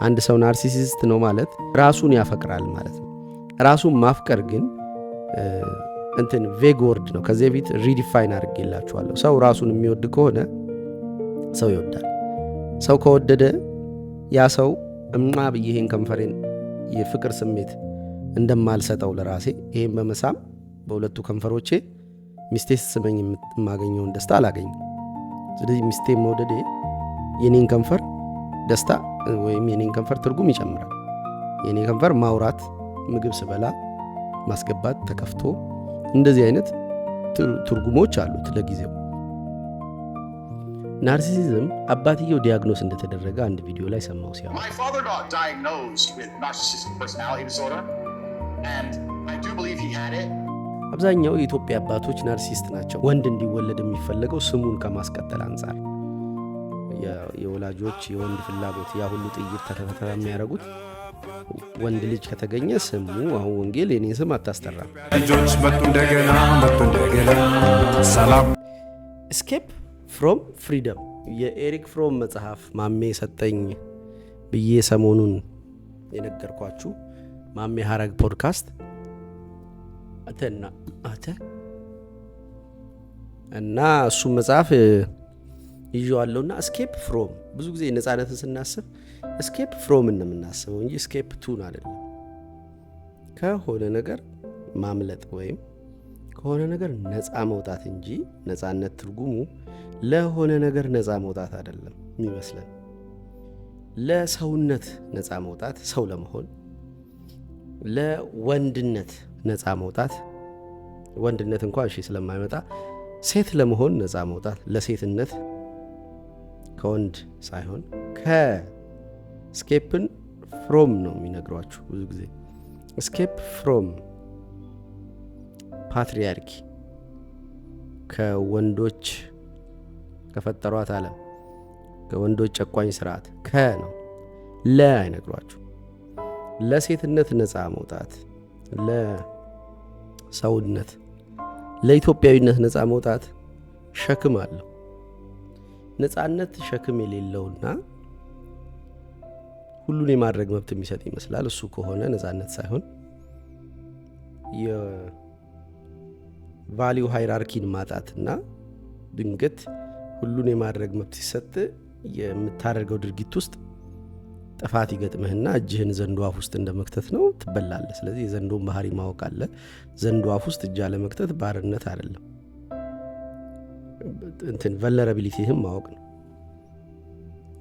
አንድ ሰው ናርሲሲስት ነው ማለት ራሱን ያፈቅራል ማለት ነው። ራሱን ማፍቀር ግን እንትን ቬግ ወርድ ነው። ከዚህ በፊት ሪዲፋይን አድርጌላችኋለሁ። ሰው ራሱን የሚወድ ከሆነ ሰው ይወዳል። ሰው ከወደደ ያ ሰው ብዬ ይሄን ከንፈሬን የፍቅር ስሜት እንደማልሰጠው ለራሴ ይሄን በመሳም በሁለቱ ከንፈሮቼ ሚስቴ ስትስመኝ የማገኘውን ደስታ አላገኝም። ስለዚህ ሚስቴ መውደዴ የኔን ከንፈር ደስታ ወይም የኔን ከንፈር ትርጉም ይጨምራል። የኔ ከንፈር ማውራት፣ ምግብ ስበላ ማስገባት፣ ተከፍቶ እንደዚህ አይነት ትርጉሞች አሉት ለጊዜው። ናርሲሲዝም አባትየው ዲያግኖስ እንደተደረገ አንድ ቪዲዮ ላይ ሰማው ሲያወራ My father got diagnosed with narcissistic personality disorder and I do believe he had it. አብዛኛው የኢትዮጵያ አባቶች ናርሲሲስት ናቸው። ወንድ እንዲወለድ የሚፈለገው ስሙን ከማስቀጠል አንጻር የወላጆች የወንድ ፍላጎት ያ ሁሉ ጥይት ተከታተላ የሚያደርጉት ወንድ ልጅ ከተገኘ ስሙ አሁን ወንጌል የኔን ስም አታስጠራም። ልጆች መጡ እንደገና ሰላም። ኤስኬፕ ፍሮም ፍሪደም የኤሪክ ፍሮም መጽሐፍ ማሜ ሰጠኝ ብዬ ሰሞኑን የነገርኳችሁ ማሜ ሀረግ ፖድካስት እና እሱ መጽሐፍ ይዤዋለሁና እስኬፕ ፍሮም ብዙ ጊዜ ነፃነትን ስናስብ እስኬፕ ፍሮም እንደምናስበው እንጂ እስኬፕ ቱን አይደለም። ከሆነ ነገር ማምለጥ ወይም ከሆነ ነገር ነፃ መውጣት እንጂ ነፃነት ትርጉሙ ለሆነ ነገር ነፃ መውጣት አይደለም የሚመስለን። ለሰውነት ነፃ መውጣት ሰው ለመሆን፣ ለወንድነት ነፃ መውጣት ወንድነት እንኳን እሺ ስለማይመጣ ሴት ለመሆን ነፃ መውጣት፣ ለሴትነት ከወንድ ሳይሆን ከስኬፕን ፍሮም ነው የሚነግሯችሁ ብዙ ጊዜ። ስኬፕ ፍሮም ፓትሪያርኪ ከወንዶች ከፈጠሯት ዓለም ከወንዶች ጨቋኝ ስርዓት ነው አይነግሯችሁ። ለሴትነት ነፃ መውጣት፣ ለሰውነት ለኢትዮጵያዊነት ነፃ መውጣት ሸክም አለው። ነፃነት ሸክም የሌለውና ሁሉን የማድረግ መብት የሚሰጥ ይመስላል። እሱ ከሆነ ነፃነት ሳይሆን የቫሊዩ ሃይራርኪን ማጣትና ድንገት ሁሉን የማድረግ መብት ሲሰጥ የምታደርገው ድርጊት ውስጥ ጥፋት ይገጥምህና እጅህን ዘንዶ አፍ ውስጥ እንደመክተት ነው፣ ትበላለህ። ስለዚህ የዘንዶን ባህሪ ማወቅ አለ። ዘንዶ አፍ ውስጥ እጅ አለመክተት ባርነት አይደለም፣ ቨልነራቢሊቲህን ማወቅ ነው።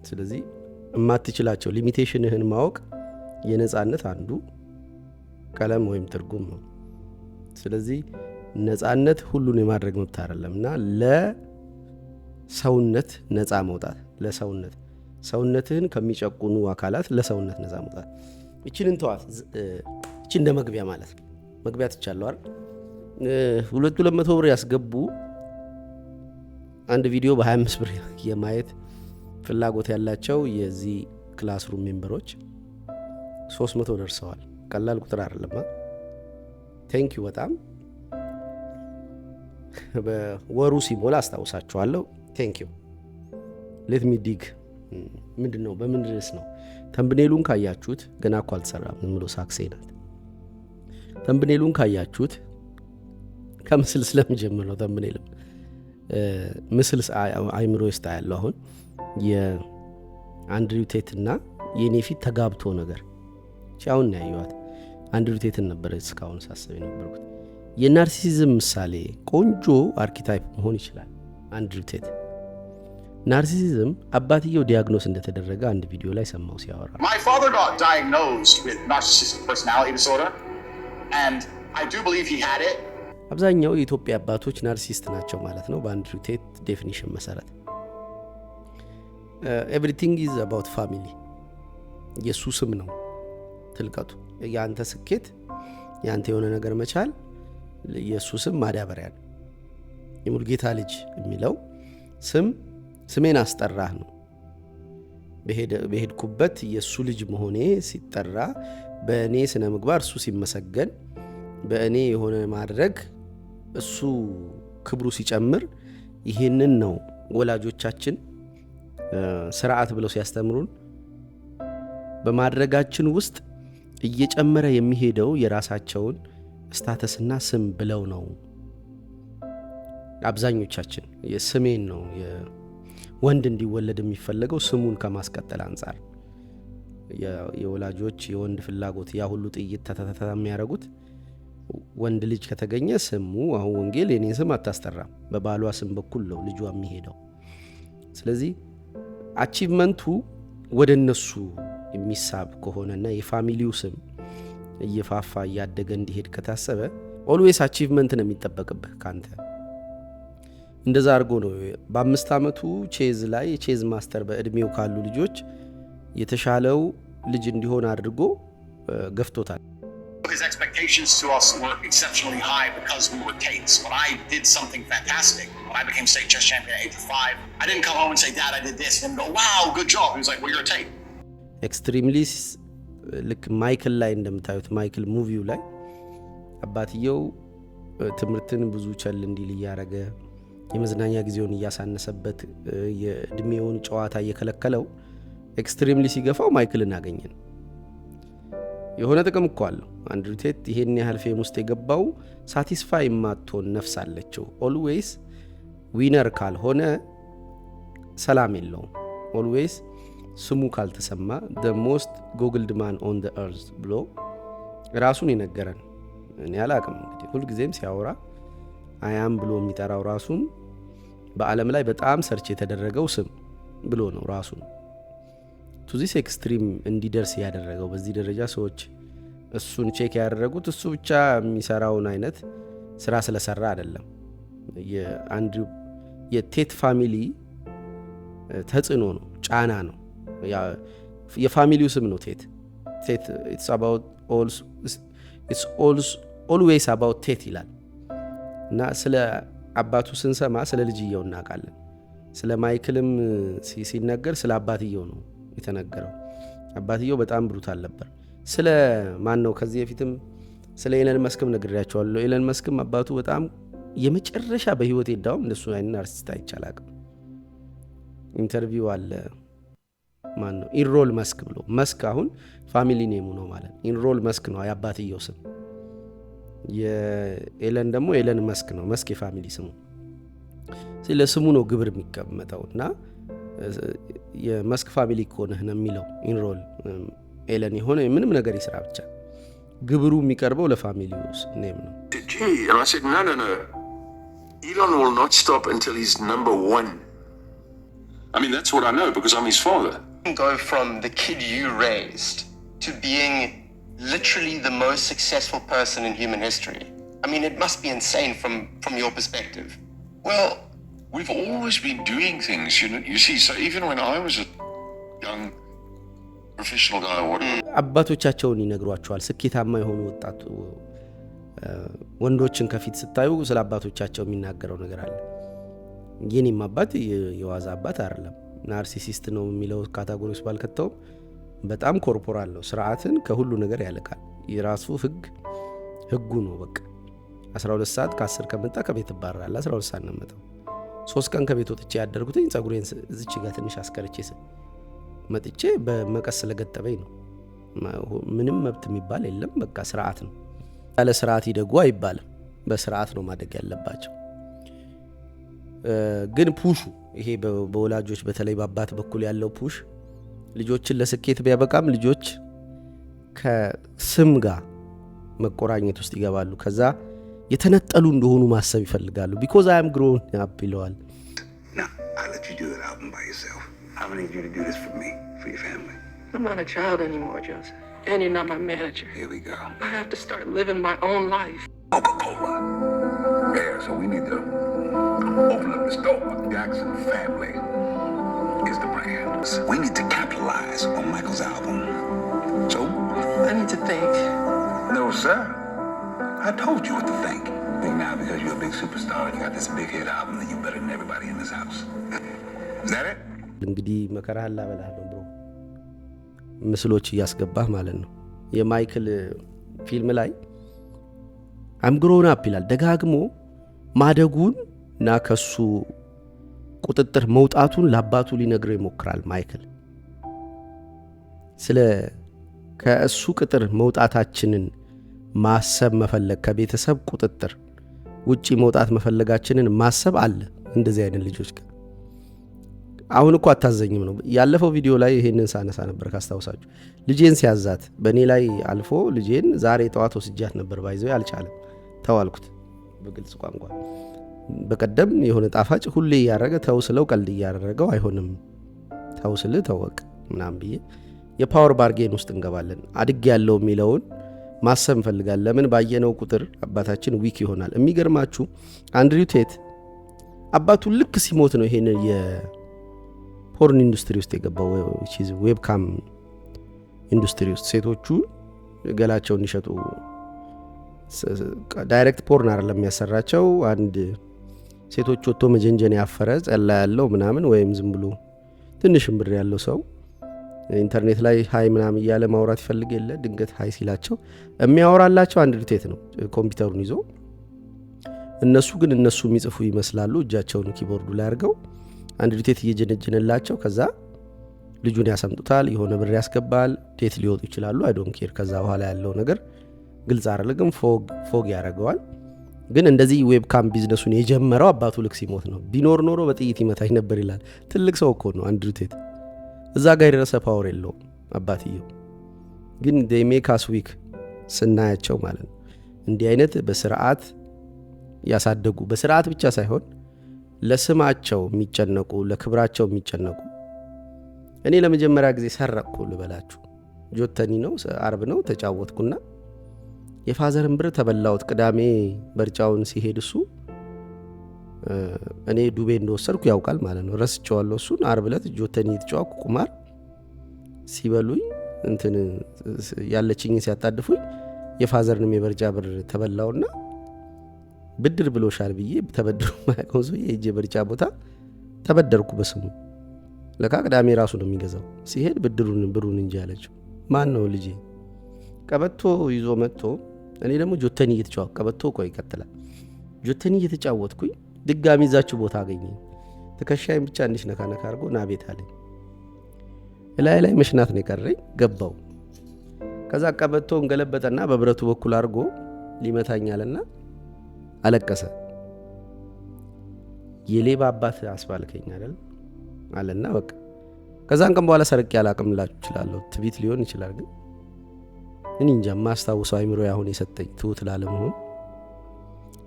ስለዚህ የማትችላቸው ሊሚቴሽንህን ማወቅ የነፃነት አንዱ ቀለም ወይም ትርጉም ነው። ስለዚህ ነፃነት ሁሉን የማድረግ መብት አይደለም እና ለሰውነት ነፃ መውጣት፣ ለሰውነት ሰውነትህን ከሚጨቁኑ አካላት ለሰውነት ነፃ መውጣት። እቺን እንተዋት። እቺ እንደ መግቢያ ማለት ነው። መግቢያ ትቻለው አይደል? 200 ብር ያስገቡ አንድ ቪዲዮ በ25 ብር የማየት ፍላጎት ያላቸው የዚህ ክላስሩም ሜምበሮች 300 ደርሰዋል። ቀላል ቁጥር አይደለም። ቴንኪዩ በጣም በወሩ ሲሞላ አስታውሳችኋለሁ። ቴንኪዩ ሌት ሚ ዲግ ምንድነው? በምን ርዕስ ነው? ተምብኔሉን ካያችሁት ገና እኮ አልተሰራም፣ ዝም ብሎ ሳክሴ ናት። ተምብኔሉን ካያችሁት ከምስል ስለሚጀምር ነው። ተምብኔልም ምስል አይምሮ ውስጥ ያለው አሁን የአንድሪው ቴት እና የኔ ፊት ተጋብቶ ነገር ቻውን ያዩዋት አንድሪው ቴትን ነበር እስካሁን ሳስብ የነበርኩት። የናርሲሲዝም ምሳሌ ቆንጆ አርኪታይፕ መሆን ይችላል አንድሪው ቴት። ናርሲሲዝም አባትየው ዲያግኖስ እንደተደረገ አንድ ቪዲዮ ላይ ሰማው ሲያወራ My father got diagnosed with narcissistic personality disorder and I do believe he had it. አብዛኛው የኢትዮጵያ አባቶች ናርሲሲስት ናቸው ማለት ነው በአንድሪው ቴት ዴፊኒሽን መሰረት። ኤቭሪቲንግ ኢዝ አባውት ፋሚሊ የሱ ስም ነው ትልቀቱ። የአንተ ስኬት የአንተ የሆነ ነገር መቻል የሱ ስም ማዳበሪያ ነው። የሙልጌታ ልጅ የሚለው ስሜን አስጠራህ ነው። በሄድኩበት የሱ ልጅ መሆኔ ሲጠራ፣ በእኔ ስነ ምግባር እሱ ሲመሰገን፣ በእኔ የሆነ ማድረግ እሱ ክብሩ ሲጨምር፣ ይሄንን ነው ወላጆቻችን ስርዓት ብለው ሲያስተምሩን በማድረጋችን ውስጥ እየጨመረ የሚሄደው የራሳቸውን ስታተስና ስም ብለው ነው። አብዛኞቻችን የስሜን ነው ወንድ እንዲወለድ የሚፈለገው ስሙን ከማስቀጠል አንጻር የወላጆች የወንድ ፍላጎት ያ ሁሉ ጥይት ተተተተ የሚያደርጉት ወንድ ልጅ ከተገኘ ስሙ አሁን ወንጌል የኔን ስም አታስጠራም፣ በባሏ ስም በኩል ነው ልጇ የሚሄደው። ስለዚህ አቺቭመንቱ ወደ እነሱ የሚሳብ ከሆነና የፋሚሊው ስም እየፋፋ እያደገ እንዲሄድ ከታሰበ ኦልዌስ አቺቭመንት ነው የሚጠበቅብህ ካንተ። እንደዛ አድርጎ ነው በ5 ዓመቱ ቼዝ ላይ የቼዝ ማስተር በእድሜው ካሉ ልጆች የተሻለው ልጅ እንዲሆን አድርጎ ገፍቶታል። His expectations to us were exceptionally high because we were Tates. When I did something fantastic, when I became state chess champion at age 5, I didn't come home and say, Dad, I did this. And go, wow, good job. He was like, well, you're a Tate. ኤክስትሪምሊ ልክ ማይክል ላይ እንደምታዩት ማይክል ሙቪው ላይ አባትየው ትምህርትን ብዙ ቸል እንዲል እያረገ የመዝናኛ ጊዜውን እያሳነሰበት የእድሜውን ጨዋታ እየከለከለው ኤክስትሪምሊ ሲገፋው ማይክልን አገኘን። የሆነ ጥቅም እኮ አለው። አንድሩ ቴት ይሄን ያህል ፌም ውስጥ የገባው ሳቲስፋይ ማትሆን ነፍስ አለችው። ኦልዌይስ ዊነር ካልሆነ ሰላም የለውም። ኦልዌይስ ስሙ ካልተሰማ the most googled man on the earth ብሎ ራሱን ይነገረን። እኔ አላቅም እንግዲህ ሁልጊዜም ሲያወራ አያም ብሎ የሚጠራው ራሱን በዓለም ላይ በጣም ሰርች የተደረገው ስም ብሎ ነው ራሱን ቱ ዚስ ኤክስትሪም እንዲደርስ ያደረገው። በዚህ ደረጃ ሰዎች እሱን ቼክ ያደረጉት እሱ ብቻ የሚሰራውን አይነት ስራ ስለሰራ አይደለም። የአንድሩ የቴት ፋሚሊ ተጽዕኖ ነው፣ ጫና ነው። የፋሚሊው ስም ነው ቴት። ቴት it's always about ቴት ይላል እና ስለ አባቱ ስንሰማ ስለ ልጅየው እናውቃለን። ስለ ማይክልም ሲነገር ስለ አባትየው ነው የተነገረው። አባትየው በጣም ብሩታል ነበር። ስለ ማን ነው ከዚህ በፊትም ስለ ኤለን መስክም ነግሬያቸዋለሁ። ኤለን መስክም አባቱ በጣም የመጨረሻ በህይወት እንዳውም እንደሱ አይነት ናርሲስት አይቻላቅም። ኢንተርቪው አለ ማን ነው ኢንሮል መስክ ብሎ መስክ አሁን ፋሚሊ ኔሙ ነው ማለት ኢንሮል መስክ ነው የአባትየው ስም። የኤለን ደግሞ ኤለን መስክ ነው፣ መስክ የፋሚሊ ስሙ። ስለ ስሙ ነው ግብር የሚቀመጠው እና የመስክ ፋሚሊ ከሆነህ ነው የሚለው ኢንሮል ኤለን የሆነ ምንም ነገር ይስራ ብቻ ግብሩ የሚቀርበው ለፋሚሊው ኔም ነው። And I said, no. Elon will not stop until he's number 1. I mean, that's what I know because I'm his father. Go from the kid you raised to being literally the most successful person in human history. I mean, it must be insane from your perspective. Well, we've always been doing things, you see. So even when I was a young professional guy or whatever. አባቶቻቸውን ይነግሯቸዋል። ስኬታማ የሆኑ ወጣቱ ወንዶችን ከፊት ስታዩ ስለ አባቶቻቸው የሚናገረው ነገር አለ። የኔም አባት የዋዛ አባት አይደለም፣ ናርሲሲስት ነው የሚለው ካታጎሪ ውስጥ ባልከተው በጣም ኮርፖራል ነው። ስርዓትን ከሁሉ ነገር ያለቃል። የራሱ ህጉ ነው። በቃ 12 ሰዓት ከ10 ከመጣ ከቤት ይባረራል። 12 ሰዓት ነው መጣው። 3 ቀን ከቤት ወጥቼ ያደርኩትኝ ጸጉሬን እዚች ጋር ትንሽ አስከርቼ መጥቼ በመቀስ ስለገጠበኝ ነው። ምንም መብት የሚባል የለም። በቃ ስርዓት ነው። ያለ ስርዓት ይደጉ አይባልም። በስርዓት ነው ማደግ ያለባቸው። ግን ፑሹ ይሄ በወላጆች በተለይ በአባት በኩል ያለው ፑሽ ልጆችን ለስኬት ቢያበቃም ልጆች ከስም ጋር መቆራኘት ውስጥ ይገባሉ። ከዛ የተነጠሉ እንደሆኑ ማሰብ ይፈልጋሉ። because I am grown up ይለዋል። Now, I'll let you do that album by yourself. I need you to do this for me, for your family. I'm not a child anymore, Joseph. And you're not my manager. Here we go. I have to start living my own life. Coca-Cola. Yeah, so we need to open up the store. Jackson Family is the brand. We need to capitalize on Michael's album. So, I need to think. no, sir. I told you what to think. Think now because you're a big superstar and you got this big hit album that you're better than everybody in this house. Is that it? እንግዲህ መከራህን ላበላህ ነው ብሮ ምስሎች እያስገባህ ማለት ነው። የማይክል ፊልም ላይ I'm grown up ይላል። ደጋግሞ ማደጉን እና ከሱ ቁጥጥር መውጣቱን ለአባቱ ሊነግረው ይሞክራል ማይክል። ስለ ከእሱ ቅጥር መውጣታችንን ማሰብ መፈለግ፣ ከቤተሰብ ቁጥጥር ውጪ መውጣት መፈለጋችንን ማሰብ አለ እንደዚህ አይነት ልጆች ጋር። አሁን እኮ አታዘኝም ነው። ያለፈው ቪዲዮ ላይ ይሄንን ሳነሳ ነበር ካስታውሳችሁ። ልጄን ሲያዛት በእኔ ላይ አልፎ ልጄን ዛሬ ጠዋት ወስጃት ነበር። ባይዘው አልቻለም፣ ተዋልኩት በግልጽ ቋንቋ። በቀደም የሆነ ጣፋጭ ሁሌ እያደረገ ተው ስለው ቀልድ እያደረገው አይሆንም፣ ተው ስልህ ተወቅ ምናምን ብዬ የፓወር ባርጌን ውስጥ እንገባለን። አድግ ያለው የሚለውን ማሰብ እንፈልጋለን። ለምን ባየነው ቁጥር አባታችን ዊክ ይሆናል። የሚገርማችሁ አንድሪው ቴት አባቱ ልክ ሲሞት ነው ይሄን የፖርን ኢንዱስትሪ ውስጥ የገባው። ዌብካም ኢንዱስትሪ ውስጥ ሴቶቹ ገላቸው እንዲሸጡ ዳይሬክት ፖርን አይደለም የሚያሰራቸው። አንድ ሴቶች ወጥቶ መጀንጀን ያፈረ ጸላ ያለው ምናምን ወይም ዝም ብሎ ትንሽም ብር ያለው ሰው ኢንተርኔት ላይ ሃይ ምናምን እያለ ማውራት ይፈልግ የለ ድንገት ሃይ ሲላቸው የሚያወራላቸው አንድሪው ቴት ነው ኮምፒውተሩን ይዞ። እነሱ ግን እነሱ የሚጽፉ ይመስላሉ። እጃቸውን ኪቦርዱ ላይ አድርገው አንድሪው ቴት እየጀነጀነላቸው ከዛ ልጁን ያሰምጡታል። የሆነ ብር ያስገባል። ዴት ሊወጡ ይችላሉ። አይ ዶንት ኬር። ከዛ በኋላ ያለው ነገር ግልጽ አይደለም፣ ፎግ ያደርገዋል። ግን እንደዚህ ዌብካም ቢዝነሱን የጀመረው አባቱ ልክ ሲሞት ነው። ቢኖር ኖሮ በጥይት ይመታኝ ነበር ይላል። ትልቅ ሰው እኮ ነው አንድሪው ቴት። እዛ ጋር የደረሰ ፓወር የለውም አባትየው። ግን they make us weak ስናያቸው ማለት ነው። እንዲህ አይነት በስርዓት ያሳደጉ፣ በስርዓት ብቻ ሳይሆን ለስማቸው የሚጨነቁ፣ ለክብራቸው የሚጨነቁ። እኔ ለመጀመሪያ ጊዜ ሰረቅኩ ልበላችሁ። ጆተኒ ነው፣ አርብ ነው፣ ተጫወትኩና የፋዘርን ብር ተበላሁት። ቅዳሜ በርጫውን ሲሄድ እሱ እኔ ዱቤ እንደወሰድኩ ያውቃል ማለት ነው። ረስቼዋለሁ እሱን። አርብ ዕለት ጆተኒ የተጫወትኩ ቁማር ሲበሉኝ እንትን ያለችኝን ሲያጣድፉኝ የፋዘርንም የበርጫ ብር ተበላውና ብድር ብሎሻል ብዬ ተበድሩ ማያውቀው ሰው የእጄ በርጫ ቦታ ተበደርኩ በስሙ። ለካ ቅዳሜ ራሱ ነው የሚገዛው። ሲሄድ ብሩን እንጂ ያለችው ማን ነው ልጄ። ቀበቶ ይዞ መጥቶ እኔ ደግሞ ጆተኒ እየተጫወትኩ ቀበቶ ቆይ ይቀጥላል። ጆተኒ እየተጫወትኩኝ ድጋሚ ይዛችሁ ቦታ አገኘኝ። ትከሻይን ብቻ እንዲሽ ነካ ነካ አድርጎ ና ቤት አለኝ። ላይ መሽናት ነው የቀረኝ። ገባው። ከዛ ቀበቶን ገለበጠና በብረቱ በኩል አድርጎ ሊመታኛልና አለቀሰ። የሌባ አባት አስባልከኝ አይደል አለና በቃ ከዛን ቀን በኋላ ሰርቄ አላቅም ላችሁ እችላለሁ። ትቢት ሊሆን ይችላል፣ ግን እኔ እንጃ ማስታውሰው አይምሮ አሁን የሰጠኝ ትውት ላለመሆን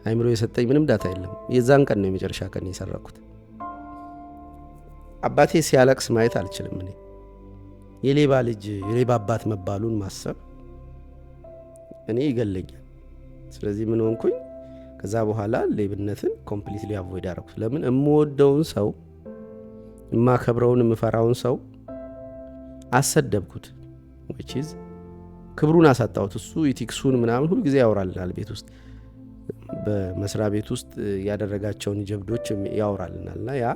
አይምሮ የሰጠኝ ምንም ዳታ የለም። የዛን ቀን ነው የመጨረሻ ቀን የሰረኩት። አባቴ ሲያለቅስ ማየት አልችልም። እኔ የሌባ ልጅ የሌባ አባት መባሉን ማሰብ እኔ ይገለኛል። ስለዚህ ምን ሆንኩኝ? ከዛ በኋላ ሌብነትን ኮምፕሊትሊ አቮይድ አደረኩት። ለምን? እምወደውን ሰው የማከብረውን የምፈራውን ሰው አሰደብኩት። which ክብሩን አሳጣሁት። እሱ ኢቲክሱን ምናምን ሁሉ ጊዜ ያወራልናል ቤት ውስጥ በመስሪያ ቤት ውስጥ ያደረጋቸውን ጀብዶች ያወራልናልና ያ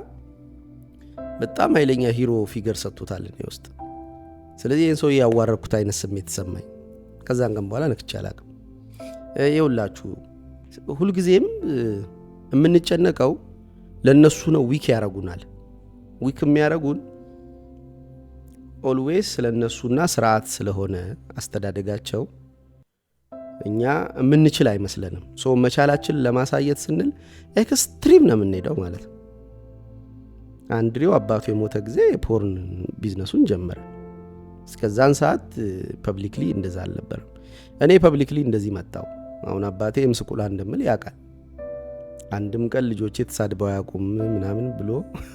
በጣም ኃይለኛ ሂሮ ፊገር ሰጥቶታል እኔ ውስጥ። ስለዚህ ይህን ሰው ያዋረድኩት አይነት ስሜት ተሰማኝ። ከዛን ቀን በኋላ ነክቼ አላቅም። ይኸውላችሁ ሁልጊዜም የምንጨነቀው ለነሱ ነው። ዊክ ያረጉናል። ዊክ የሚያረጉን ኦልዌይስ ስለነሱና ስርዓት ስለሆነ አስተዳደጋቸው እኛ የምንችል አይመስለንም። ሶ መቻላችን ለማሳየት ስንል ኤክስትሪም ነው የምንሄደው ማለት ነው። አንድሪው አባቱ የሞተ ጊዜ የፖርን ቢዝነሱን ጀመረ። እስከዛን ሰዓት ፐብሊክሊ እንደዛ አልነበረም። እኔ ፐብሊክሊ እንደዚህ መጣው። አሁን አባቴ ምስቁላ እንደምል ያውቃል። አንድም ቀን ልጆቼ ተሳድበው ያቁም ምናምን ብሎ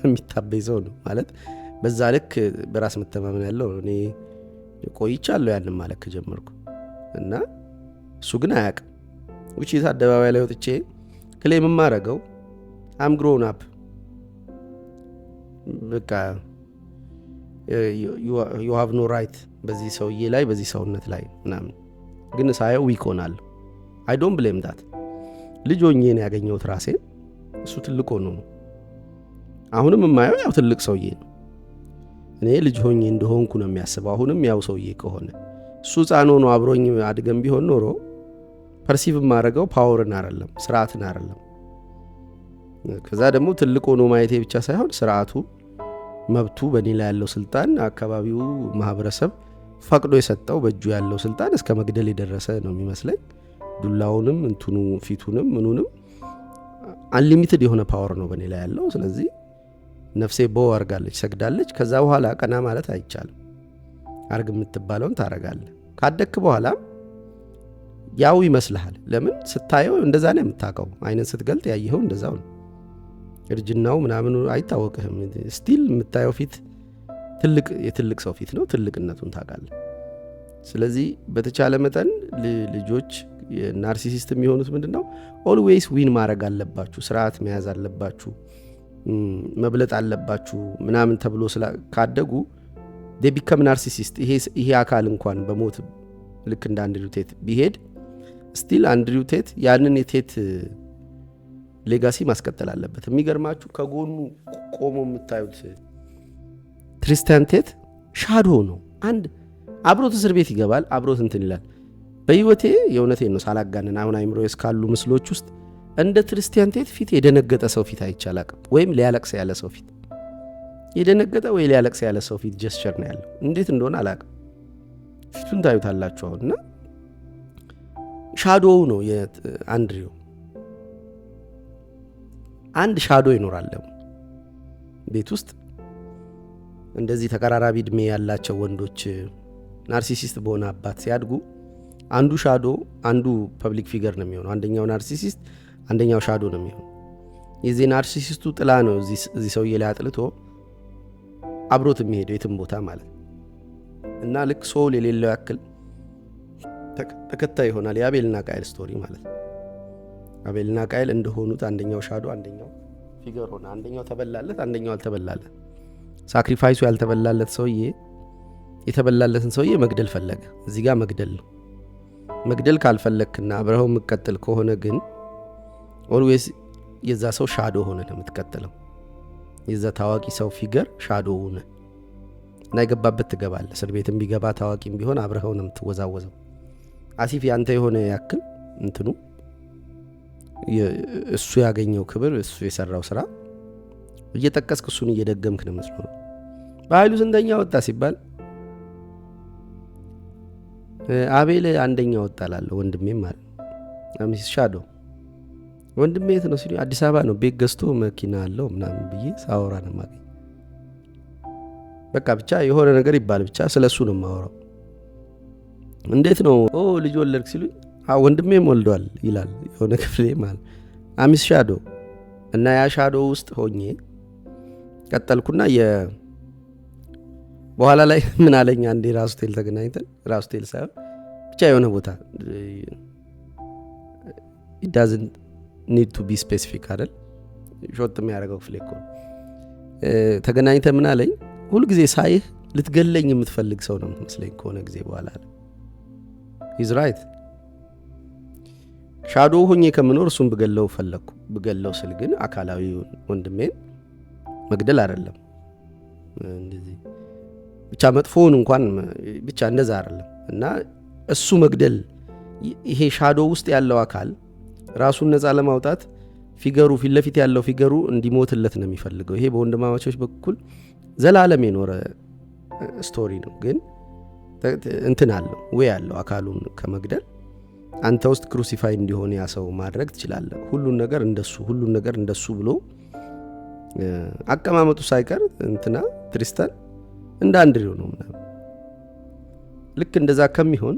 የሚታበይ ሰው ነው ማለት። በዛ ልክ በራስ መተማመን ያለው እኔ ቆይቻለሁ ያንን ማለት ከጀመርኩ እና እሱ ግን አያውቅም። ውጪ አደባባይ ላይ ወጥቼ ክሌም ማረገው አም ግሮን አፕ በቃ ዩ ሃቭ ኖ ራይት በዚህ ሰውዬ ላይ በዚህ ሰውነት ላይ ምናምን። ግን ሳየው ዊክ ሆናለሁ። አይ ዶንት ብሌም ዳት። ልጅ ሆኜ ነው ያገኘሁት ራሴን። እሱ ትልቅ ሆኖ ነው። አሁንም የማየው ያው ትልቅ ሰውዬ ነው። እኔ ልጅ ሆኜ እንደሆንኩ ነው የሚያስበው። አሁንም ያው ሰውዬ ከሆነ እሱ ሕፃን ሆኖ አብሮኝ አድገም ቢሆን ኖሮ ፐርሲቭ ማድረገው ፓወርን አይደለም ስርዓትን አይደለም። ከዛ ደግሞ ትልቅ ሆኖ ማየቴ ብቻ ሳይሆን ስርዓቱ፣ መብቱ፣ በእኔ ላይ ያለው ስልጣን፣ አካባቢው ማህበረሰብ ፈቅዶ የሰጠው በእጁ ያለው ስልጣን እስከ መግደል የደረሰ ነው የሚመስለኝ። ዱላውንም እንትኑ ፊቱንም ምኑንም አንሊሚትድ የሆነ ፓወር ነው በእኔ ላይ ያለው። ስለዚህ ነፍሴ ቦ አርጋለች፣ ሰግዳለች። ከዛ በኋላ ቀና ማለት አይቻልም። አርግ የምትባለውን ታረጋለህ። ካደክ በኋላ ያው ይመስልሃል። ለምን ስታየው እንደዛ ነው የምታውቀው። አይንን ስትገልጥ ያየኸው እንደዛው ነው። እርጅናው ምናምን አይታወቅህም። ስቲል የምታየው ፊት የትልቅ ሰው ፊት ነው። ትልቅነቱን ታውቃለህ። ስለዚህ በተቻለ መጠን ልጆች ናርሲሲስት የሚሆኑት ምንድነው ኦልዌይስ ዊን ማድረግ አለባችሁ፣ ስርዓት መያዝ አለባችሁ፣ መብለጥ አለባችሁ ምናምን ተብሎ ካደጉ they become narcissist። ይሄ አካል እንኳን በሞት ልክ እንደ አንድሪው ቴት ቢሄድ ስቲል አንድሪው ቴት ያንን የቴት ሌጋሲ ማስቀጠል አለበት። የሚገርማችሁ ከጎኑ ቆሞ የምታዩት ትሪስታን ቴት ሻዶ ነው። አንድ አብሮት እስር ቤት ይገባል፣ አብሮት እንትን ይላል። በህይወቴ የእውነቴን ነው ሳላጋነን አሁን አይምሮዬ ካሉ ምስሎች ውስጥ እንደ ትሪስታን ቴት ፊት የደነገጠ ሰው ፊት አይቻላቅም። ወይም ሊያለቅስ ያለ ሰው ፊት የደነገጠ ወይ ሊያለቅስ ያለ ሰው ፊት ጀስቸር ነው ያለው። እንዴት እንደሆነ አላቅም። ፊቱን ታዩታላችሁ አሁን። እና ሻዶው ነው የአንድሪው። አንድ ሻዶ ይኖራል ቤት ውስጥ። እንደዚህ ተቀራራቢ እድሜ ያላቸው ወንዶች ናርሲሲስት በሆነ አባት ሲያድጉ አንዱ ሻዶ አንዱ ፐብሊክ ፊገር ነው የሚሆነው። አንደኛው ናርሲሲስት አንደኛው ሻዶ ነው የሚሆነው። የዚህ ናርሲሲስቱ ጥላ ነው እዚህ ሰውዬ ላይ አጥልቶ አብሮት የሚሄደው የትም ቦታ ማለት እና ልክ ሶል የሌለው ያክል ተከታይ ይሆናል። የአቤልና ቃይል ስቶሪ ማለት ነው። አቤልና ቃይል እንደሆኑት አንደኛው ሻዶ አንደኛው ፊገር ሆነ። አንደኛው ተበላለት፣ አንደኛው አልተበላለት። ሳክሪፋይሱ ያልተበላለት ሰውዬ የተበላለትን ሰውዬ መግደል ፈለገ። እዚህ ጋር መግደል ነው። መግደል ካልፈለክና አብረኸው የምትቀጥል ከሆነ ግን ኦልዌይስ የዛ ሰው ሻዶ ሆነ ነው የምትቀጥለው። የዛ ታዋቂ ሰው ፊገር ሻዶ ሆነ እና የገባበት ትገባለ። እስር ቤትም ቢገባ ታዋቂም ቢሆን አብረኸው ነው የምትወዛወዘው። አሲፍ ያንተ የሆነ ያክል እንትኑ እሱ ያገኘው ክብር፣ እሱ የሰራው ስራ እየጠቀስክ እሱን እየደገምክ ነው መስሎ። በኃይሉ ስንተኛ ወጣ ሲባል አቤል አንደኛ ወጣ ላለሁ ወንድሜም ማለት አሚስ ሻዶ ወንድሜ የት ነው ሲሉ አዲስ አበባ ነው፣ ቤት ገዝቶ መኪና አለው ምናምን ብዬ ሳወራ ነው ማገኝ። በቃ ብቻ የሆነ ነገር ይባል ብቻ ስለሱ ነው ማወራው። እንዴት ነው ልጅ ወለድክ ሲሉ ወንድሜም ወልዷል ይላል የሆነ ክፍሌ ማለት አሚስ ሻዶ። እና ያ ሻዶ ውስጥ ሆኜ ቀጠልኩና በኋላ ላይ ምን አለኝ አንዴ ራሱ ቴል ተገናኝተን፣ ራሱ ቴል ሳይሆን ብቻ የሆነ ቦታ it doesn't need to be specific አይደል፣ ሾት የሚያደርገው ክፍሌ እኮ ተገናኝተን ምን አለኝ፣ ሁልጊዜ ሳይህ ልትገለኝ የምትፈልግ ሰው ነው የምትመስለኝ ከሆነ ጊዜ በኋላ አለ። he's right። ሻዶ ሆኜ ከምኖር እሱን ብገለው ፈለኩ። ብገለው ስል ግን አካላዊ ወንድሜን መግደል አይደለም፣ እንደዚህ ብቻ መጥፎውን እንኳን ብቻ እንደዛ አይደለም። እና እሱ መግደል ይሄ ሻዶ ውስጥ ያለው አካል ራሱን ነፃ ለማውጣት ፊገሩ ፊት ለፊት ያለው ፊገሩ እንዲሞትለት ነው የሚፈልገው። ይሄ በወንድማማቾች በኩል ዘላለም የኖረ ስቶሪ ነው። ግን እንትን አለው ወይ ያለው አካሉን ከመግደል አንተ ውስጥ ክሩሲፋይ እንዲሆን ያ ሰው ማድረግ ትችላለህ። ሁሉን ነገር እንደሱ ብሎ አቀማመጡ ሳይቀር እንትና ትሪስታን እንደ አንድሪው ነው ምናምን። ልክ እንደዛ ከሚሆን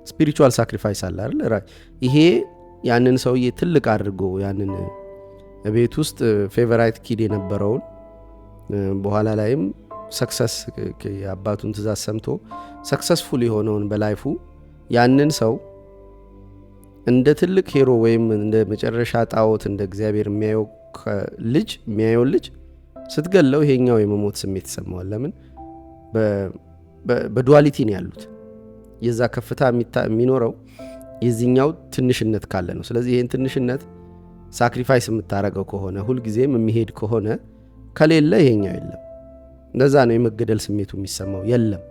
ስፒሪቹዋል ሳክሪፋይስ አለ አይደል? ይሄ ያንን ሰውዬ ትልቅ አድርጎ ያንን ቤት ውስጥ ፌቨራይት ኪድ የነበረውን በኋላ ላይም ሰክሰስ የአባቱን ትእዛዝ ሰምቶ ሰክሰስፉል የሆነውን በላይፉ ያንን ሰው እንደ ትልቅ ሄሮ ወይም እንደ መጨረሻ ጣዖት እንደ እግዚአብሔር የሚያየው ልጅ ስትገለው ይሄኛው የመሞት ስሜት ይሰማዋል። ለምን? በዱዋሊቲ ነው ያሉት። የዛ ከፍታ የሚኖረው የዚህኛው ትንሽነት ካለ ነው። ስለዚህ ይሄን ትንሽነት ሳክሪፋይስ የምታረገው ከሆነ ሁልጊዜም የሚሄድ ከሆነ ከሌለ ይሄኛው የለም። እንደዛ ነው የመገደል ስሜቱ የሚሰማው። የለም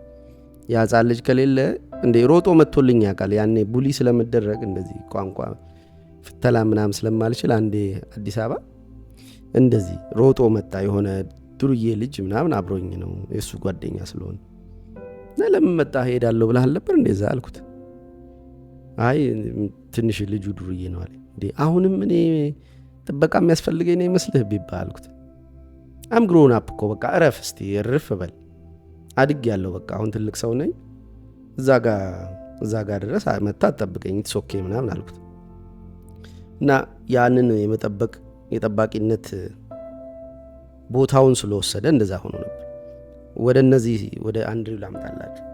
ያጻን ልጅ ከሌለ እንደ ሮጦ መጥቶልኝ ያውቃል። ያኔ ቡሊ ስለምደረግ እንደዚህ ቋንቋ ፍተላ ምናምን ስለማልችል አንዴ አዲስ አበባ እንደዚህ ሮጦ መጣ የሆነ ዱርዬ ልጅ ምናምን አብሮኝ ነው የሱ ጓደኛ ስለሆነ ለምን መጣ ሄዳለሁ ብለህ አልነበር እንደዛ አልኩት። አይ ትንሽ ልጁ ዱርዬ ነው አለ። እንዴ አሁንም እኔ ጥበቃ የሚያስፈልገኝ ነው ይመስልህ ቢባ አልኩት። አም ግሮን አፕ እኮ በቃ እረፍ እስቲ እርፍ በል አድግ ያለው በቃ አሁን ትልቅ ሰው ነኝ እዛ ጋር ድረስ መጣ አትጠብቀኝ ኢትስ ኦኬ ምናምን አልኩት። እና ያንን የጠባቂነት ቦታውን ስለወሰደ እንደዛ ሆኖ ነበር። ወደ አንድሪው ላምጣላችሁ።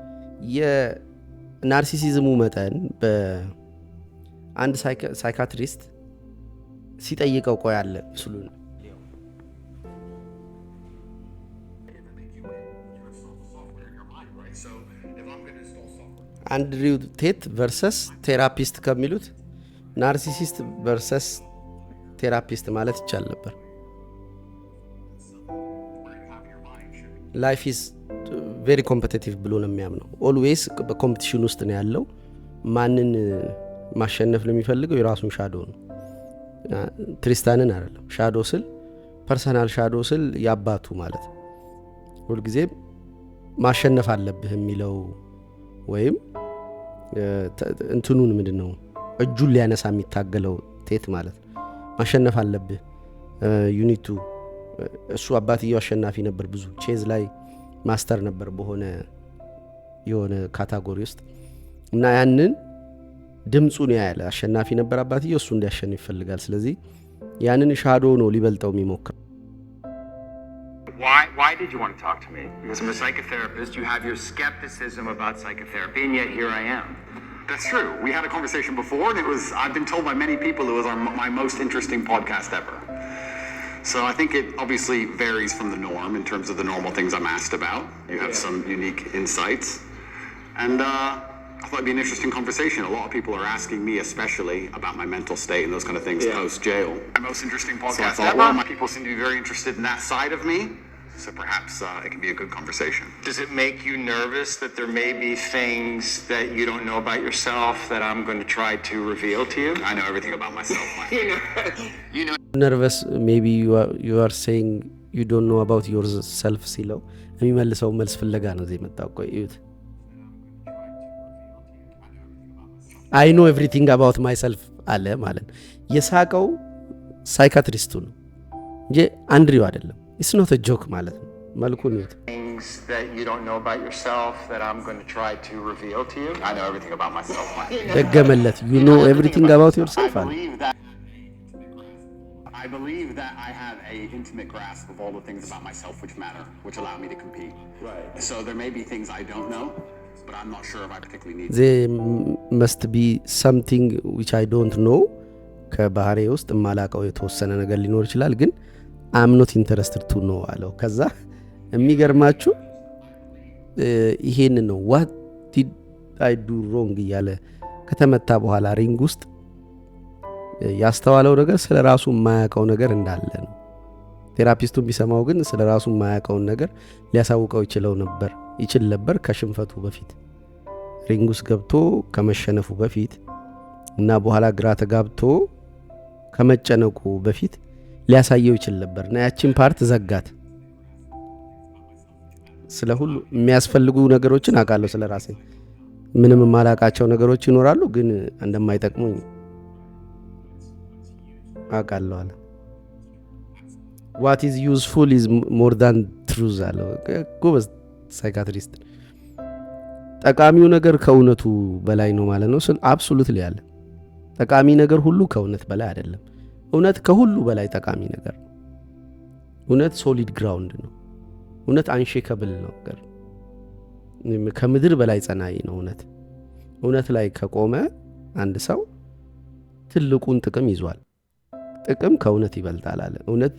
የናርሲሲዝሙ መጠን በአንድ ሳይካትሪስት ሲጠይቀው ቆይ አለ ምስሉን አንድሪው ቴት ቨርሰስ ቴራፒስት ከሚሉት ናርሲሲስት ቨርሰስ ቴራፒስት ማለት ይቻል ነበር። ላይፍ ኢዝ ቬሪ ኮምፒቲቲቭ ብሎ ነው የሚያምነው። ኦልዌይስ በኮምፒቲሽን ውስጥ ነው ያለው። ማንን ማሸነፍ ለሚፈልገው የራሱን ሻዶ ነው። ትሪስታንን አይደለም። ሻዶ ስል ፐርሰናል ሻዶ ስል ያባቱ ማለት ነው። ሁልጊዜ ማሸነፍ አለብህ የሚለው ወይም እንትኑን ምንድነው እጁን ሊያነሳ የሚታገለው ቴት ማለት ነው። ማሸነፍ አለብህ ዩኒቱ እሱ አባትየው አሸናፊ ነበር። ብዙ ቼዝ ላይ ማስተር ነበር በሆነ የሆነ ካታጎሪ ውስጥ እና ያንን ድምጹን ያያለ አሸናፊ ነበር አባትየው፣ እሱ እንዲያሸንፍ ይፈልጋል። ስለዚህ ያንን ሻዶ ነው ሊበልጠው የሚሞክር። Why did you want to talk to me? Because I'm a psychotherapist. You have your skepticism about psychotherapy, and yet here I am. That's true. We had a conversation before, and I've been told by many people it was my most interesting podcast ever. So I think it obviously varies from the norm in terms of the normal things I'm asked about. You have some unique insights. And I thought it'd be an interesting conversation. A lot of people are asking me especially about my mental state and those kind of things post-jail. My most interesting podcast ever. My people seem to be very interested in that side of me. So perhaps it can be a good conversation. Does it make you nervous that there may be things that you don't know about yourself that I'm going to try to reveal to you? I know everything about myself. You know. Nervous maybe you are saying you don't know about yourself ሲለው የሚመልሰው መልስ ፍለጋ ነው እዚህ መጣው። ቆይ እዩት። I know everything about myself አለ ማለት የሳቀው ሳይካትሪስቱ ነው እንጂ አንድሪው አይደለም። It's not a joke ማለት ነው። መልኩን እዩት። Things that you don't know about yourself that I'm going to try to reveal to you? I know everything about myself. ደገመለት። You know everything about yourself አለ። I believe that I have an intimate grasp of all the things about myself which matter, which allow me to compete. Right. So there may be things I don't know, but I'm not sure if I particularly need. There must be something which I don't know. ከባህሬ ውስጥ ማላቀው የተወሰነ ነገር ሊኖር ይችላል ግን I'm not interested to know አለው። ከዛ የሚገርማችሁ ይሄን ነው what did I do wrong እያለ ከተመታ በኋላ ሪንግ ውስጥ ያስተዋለው ነገር ስለ ራሱ የማያውቀው ነገር እንዳለ ነው። ቴራፒስቱ ቢሰማው ግን ስለ ራሱ የማያውቀውን ነገር ሊያሳውቀው ይችል ነበር ከሽንፈቱ በፊት ሪንግ ውስጥ ገብቶ ከመሸነፉ በፊት እና በኋላ ግራ ተጋብቶ ከመጨነቁ በፊት ሊያሳየው ይችል ነበር እና ያቺን ፓርት ዘጋት። ስለ ሁሉ የሚያስፈልጉ ነገሮችን አውቃለሁ ስለ ራሴ ምንም ማላቃቸው ነገሮች ይኖራሉ ግን እንደማይጠቅሙኝ አውቃለሁ አለ። what is useful is more than truth አለ። ጎበዝ ሳይካትሪስት። ጠቃሚው ነገር ከእውነቱ በላይ ነው ማለት ነው። አብሶሉትሊ ያለ ጠቃሚ ነገር ሁሉ ከእውነት በላይ አይደለም። እውነት ከሁሉ በላይ ጠቃሚ ነገር ነው። እውነት ሶሊድ ግራውንድ ነው። እውነት አንሼከብል ነው ነገር ከምድር በላይ ጸናይ ነው። እውነት ላይ ከቆመ አንድ ሰው ትልቁን ጥቅም ይዟል። ጥቅም ከእውነት ይበልጣል አለ። እውነት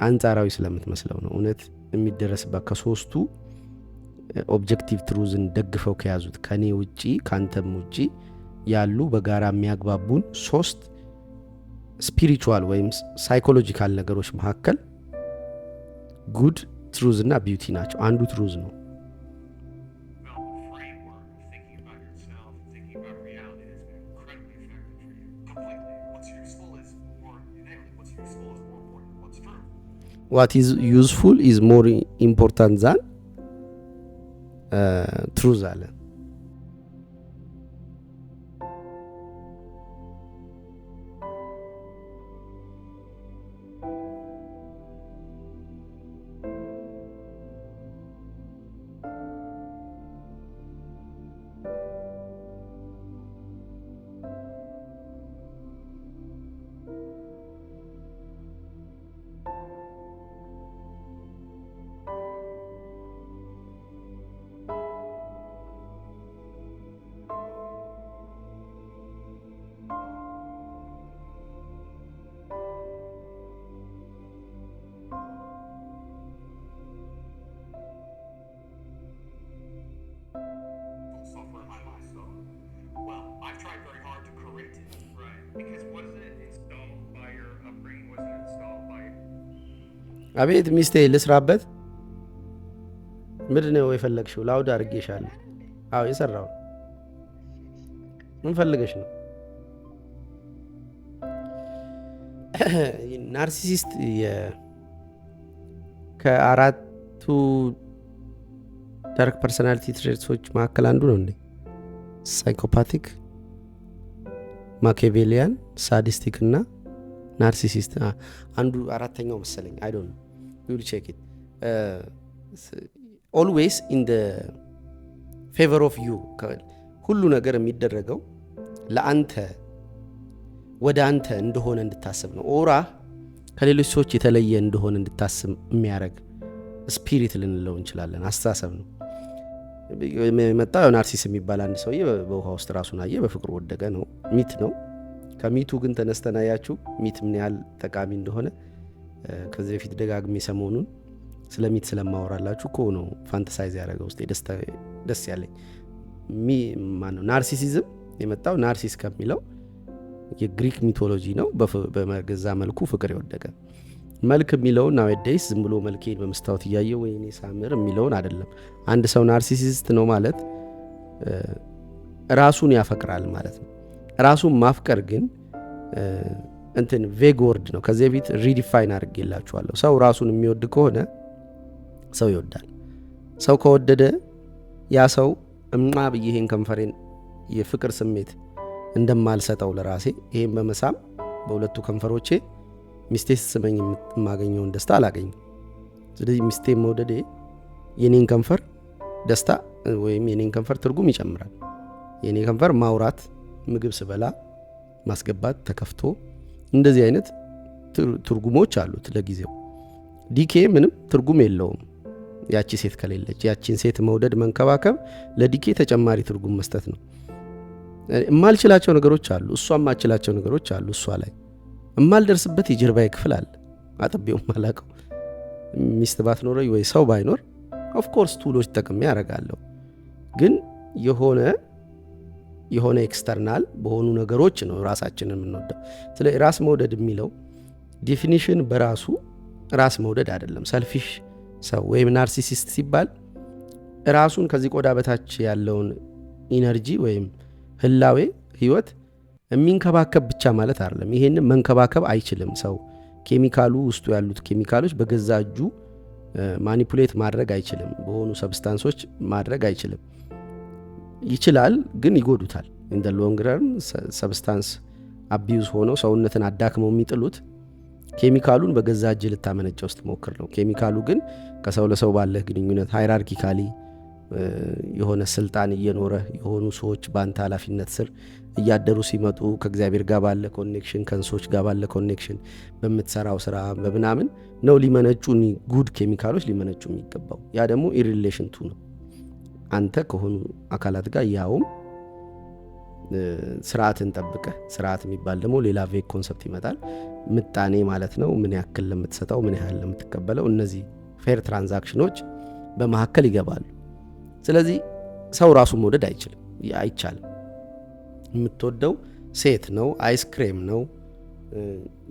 አንጻራዊ ስለምትመስለው ነው። እውነት የሚደረስባት ከሶስቱ ኦብጀክቲቭ ትሩዝን ደግፈው ከያዙት ከኔ ውጪ ካንተም ውጪ ያሉ በጋራ የሚያግባቡን ሶስት ስፒሪቹዋል ወይም ሳይኮሎጂካል ነገሮች መካከል ጉድ ትሩዝ እና ቢዩቲ ናቸው። አንዱ ትሩዝ ነው። what is useful is more important than ትሩዝ አለ። Software in my life, so well, I've tried very hard to correct it, right? Because wasn't it installed by your upbringing? Wasn't it installed by? አቤት ሚስቴ ልስራበት። ምንድን ነው የፈለግሽው? ላውድ አድርጌሻለሁ። አዎ የሰራው ምን ፈልገሽ ነው? ናርሲሲስት ከአራቱ ዳርክ ፐርሶናሊቲ ትሬትሶች መካከል አንዱ ነው እንዴ? ሳይኮፓቲክ፣ ማኪያቬሊያን፣ ሳዲስቲክ እና ናርሲሲስት አንዱ አራተኛው መሰለኝ። አይ ዶንት ኖ ዩ ዊል ቼክ ኢት ኦልዌይስ ኢን ዘ ፌቨር ኦፍ ዩ። ሁሉ ነገር የሚደረገው ለአንተ ወደ አንተ እንደሆነ እንድታስብ ነው። ኦራ ከሌሎች ሰዎች የተለየ እንደሆነ እንድታስብ የሚያደርግ ስፒሪት ልንለው እንችላለን። አስተሳሰብ ነው። የመጣው ናርሲስ የሚባል አንድ ሰውዬ በውሃ ውስጥ ራሱን አየ፣ በፍቅሩ ወደቀ ነው። ሚት ነው። ከሚቱ ግን ተነስተን አያችሁ ሚት ምን ያህል ጠቃሚ እንደሆነ። ከዚህ በፊት ደጋግሜ ሰሞኑን ስለ ሚት ስለማወራላችሁ እኮ ነው ፋንታሳይዝ ያደረገው ውስጥ ደስ ያለኝ። ማነው ናርሲሲዝም የመጣው ናርሲስ ከሚለው የግሪክ ሚቶሎጂ ነው። በመገዛ መልኩ ፍቅር የወደቀ መልክ የሚለውን ናዌዴይስ ዝም ብሎ መልኬን በመስታወት እያየው ወይኔ ሳምር የሚለውን አይደለም። አንድ ሰው ናርሲሲስት ነው ማለት ራሱን ያፈቅራል ማለት ነው። ራሱን ማፍቀር ግን እንትን ቬግ ወርድ ነው። ከዚህ በፊት ሪዲፋይን አድርጌላችኋለሁ። ሰው ራሱን የሚወድ ከሆነ ሰው ይወዳል። ሰው ከወደደ ያ ሰው እማ ብዬ ይሄን ከንፈሬን የፍቅር ስሜት እንደማልሰጠው ለራሴ ይሄን በመሳም በሁለቱ ከንፈሮቼ ሚስቴ ስትስመኝ የማገኘውን ደስታ አላገኝም። ስለዚህ ሚስቴ መውደዴ የኔን ከንፈር ደስታ ወይም የኔን ከንፈር ትርጉም ይጨምራል። የኔ ከንፈር ማውራት፣ ምግብ ስበላ ማስገባት ተከፍቶ እንደዚህ አይነት ትርጉሞች አሉት። ለጊዜው ዲኬ ምንም ትርጉም የለውም። ያቺ ሴት ከሌለች ያቺን ሴት መውደድ መንከባከብ ለዲኬ ተጨማሪ ትርጉም መስጠት ነው። እማልችላቸው ነገሮች አሉ፣ እሷ ማልችላቸው ነገሮች አሉ። እሷ ላይ እማልደርስበት የጀርባዬ ክፍል አለ፣ አጥቤው ማላቀው። ሚስት ባትኖረኝ ወይ ሰው ባይኖር ኦፍ ኮርስ ቱሎች ተጠቅሜ ያደርጋለሁ። ግን የሆነ ኤክስተርናል በሆኑ ነገሮች ነው ራሳችንን የምንወደው። ስለ ራስ መውደድ የሚለው ዴፊኒሽን በራሱ ራስ መውደድ አይደለም። ሰልፊሽ ሰው ወይም ናርሲሲስት ሲባል ራሱን ከዚህ ቆዳ በታች ያለውን ኢነርጂ ወይም ህላዌ ህይወት የሚንከባከብ ብቻ ማለት አይደለም። ይሄንን መንከባከብ አይችልም ሰው። ኬሚካሉ ውስጡ ያሉት ኬሚካሎች በገዛ እጁ ማኒፑሌት ማድረግ አይችልም። በሆኑ ሰብስታንሶች ማድረግ አይችልም። ይችላል ግን ይጎዱታል። ኢን ዘ ሎንግ ረን ሰብስታንስ አቢዩዝ ሆነው ሰውነትን አዳክመው የሚጥሉት ኬሚካሉን በገዛ እጅ ልታመነጨ ውስጥ ሞክር ነው። ኬሚካሉ ግን ከሰው ለሰው ባለህ ግንኙነት ሃይራርኪካሊ የሆነ ስልጣን እየኖረ የሆኑ ሰዎች በአንተ ኃላፊነት ስር እያደሩ ሲመጡ ከእግዚአብሔር ጋር ባለ ኮኔክሽን፣ ከእንስሶች ጋር ባለ ኮኔክሽን፣ በምትሰራው ስራ በምናምን ነው ሊመነጩ ጉድ ኬሚካሎች ሊመነጩ የሚገባው። ያ ደግሞ ኢሪሌሽን ቱ ነው አንተ ከሆኑ አካላት ጋር ያውም ስርዓትን ጠብቀህ። ስርዓት የሚባል ደግሞ ሌላ ቬግ ኮንሰፕት ይመጣል። ምጣኔ ማለት ነው። ምን ያክል ለምትሰጠው፣ ምን ያህል ለምትቀበለው፣ እነዚህ ፌር ትራንዛክሽኖች በመካከል ይገባሉ። ስለዚህ ሰው ራሱን መውደድ አይቻልም። የምትወደው ሴት ነው፣ አይስክሬም ነው፣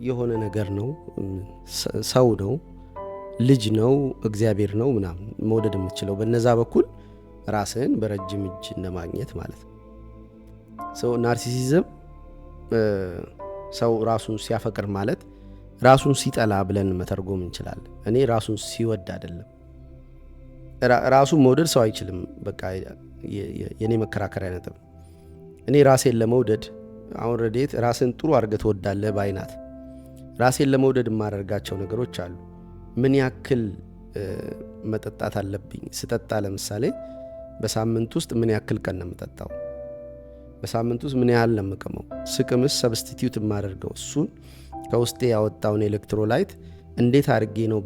የሆነ ነገር ነው፣ ሰው ነው፣ ልጅ ነው፣ እግዚአብሔር ነው ምናምን መውደድ የምትችለው በነዛ በኩል ራስህን በረጅም እጅ እንደማግኘት ማለት ነው። ሰው ናርሲሲዝም ሰው ራሱን ሲያፈቅር ማለት ራሱን ሲጠላ ብለን መተርጎም እንችላለን። እኔ ራሱን ሲወድ አይደለም። ራሱን መውደድ ሰው አይችልም። በቃ የኔ መከራከሪያ ነጥብ እኔ ራሴን ለመውደድ አሁን ረዴት ራስን ጥሩ አድርገህ ትወዳለህ ባይናት ራሴን ለመውደድ የማደርጋቸው ነገሮች አሉ። ምን ያክል መጠጣት አለብኝ? ስጠጣ ለምሳሌ በሳምንት ውስጥ ምን ያክል ቀን ነው የምጠጣው? በሳምንት ውስጥ ምን ያህል ነው የምቀመው? ስቅምስ ሰብስቲቲዩት የማደርገው እሱን ከውስጤ ያወጣውን ኤሌክትሮላይት እንዴት አድርጌ ነው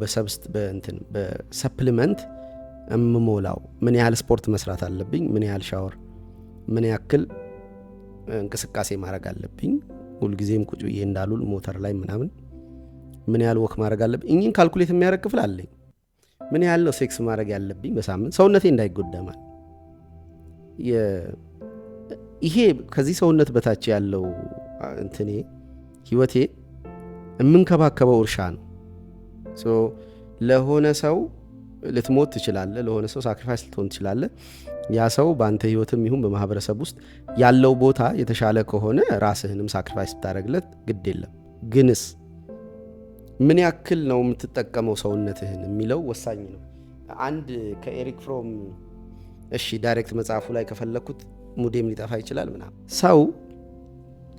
በሰፕሊመንት እምሞላው? ምን ያህል ስፖርት መስራት አለብኝ? ምን ያህል ሻወር፣ ምን ያክል እንቅስቃሴ ማድረግ አለብኝ? ሁልጊዜም ቁጭ ብዬ እንዳሉል ሞተር ላይ ምናምን ምን ያህል ወክ ማድረግ አለብኝ? እኚህን ካልኩሌት የሚያደርግ ክፍል አለኝ። ምን ያህል ነው ሴክስ ማድረግ ያለብኝ በሳምንት ሰውነቴ እንዳይጎዳማል። ይሄ ከዚህ ሰውነት በታች ያለው እንትኔ ህይወቴ የምንከባከበው እርሻ ነው። ለሆነ ሰው ልትሞት ትችላለህ፣ ለሆነ ሰው ሳክሪፋይስ ልትሆን ትችላለህ። ያ ሰው በአንተ ህይወትም ይሁን በማህበረሰብ ውስጥ ያለው ቦታ የተሻለ ከሆነ ራስህንም ሳክሪፋይስ ብታደርግለት ግድ የለም። ግንስ ምን ያክል ነው የምትጠቀመው ሰውነትህን የሚለው ወሳኝ ነው። አንድ ከኤሪክ ፍሮም ዳይሬክት መጽሐፉ ላይ ከፈለኩት ሙዴም ሊጠፋ ይችላል ምናምን ሰው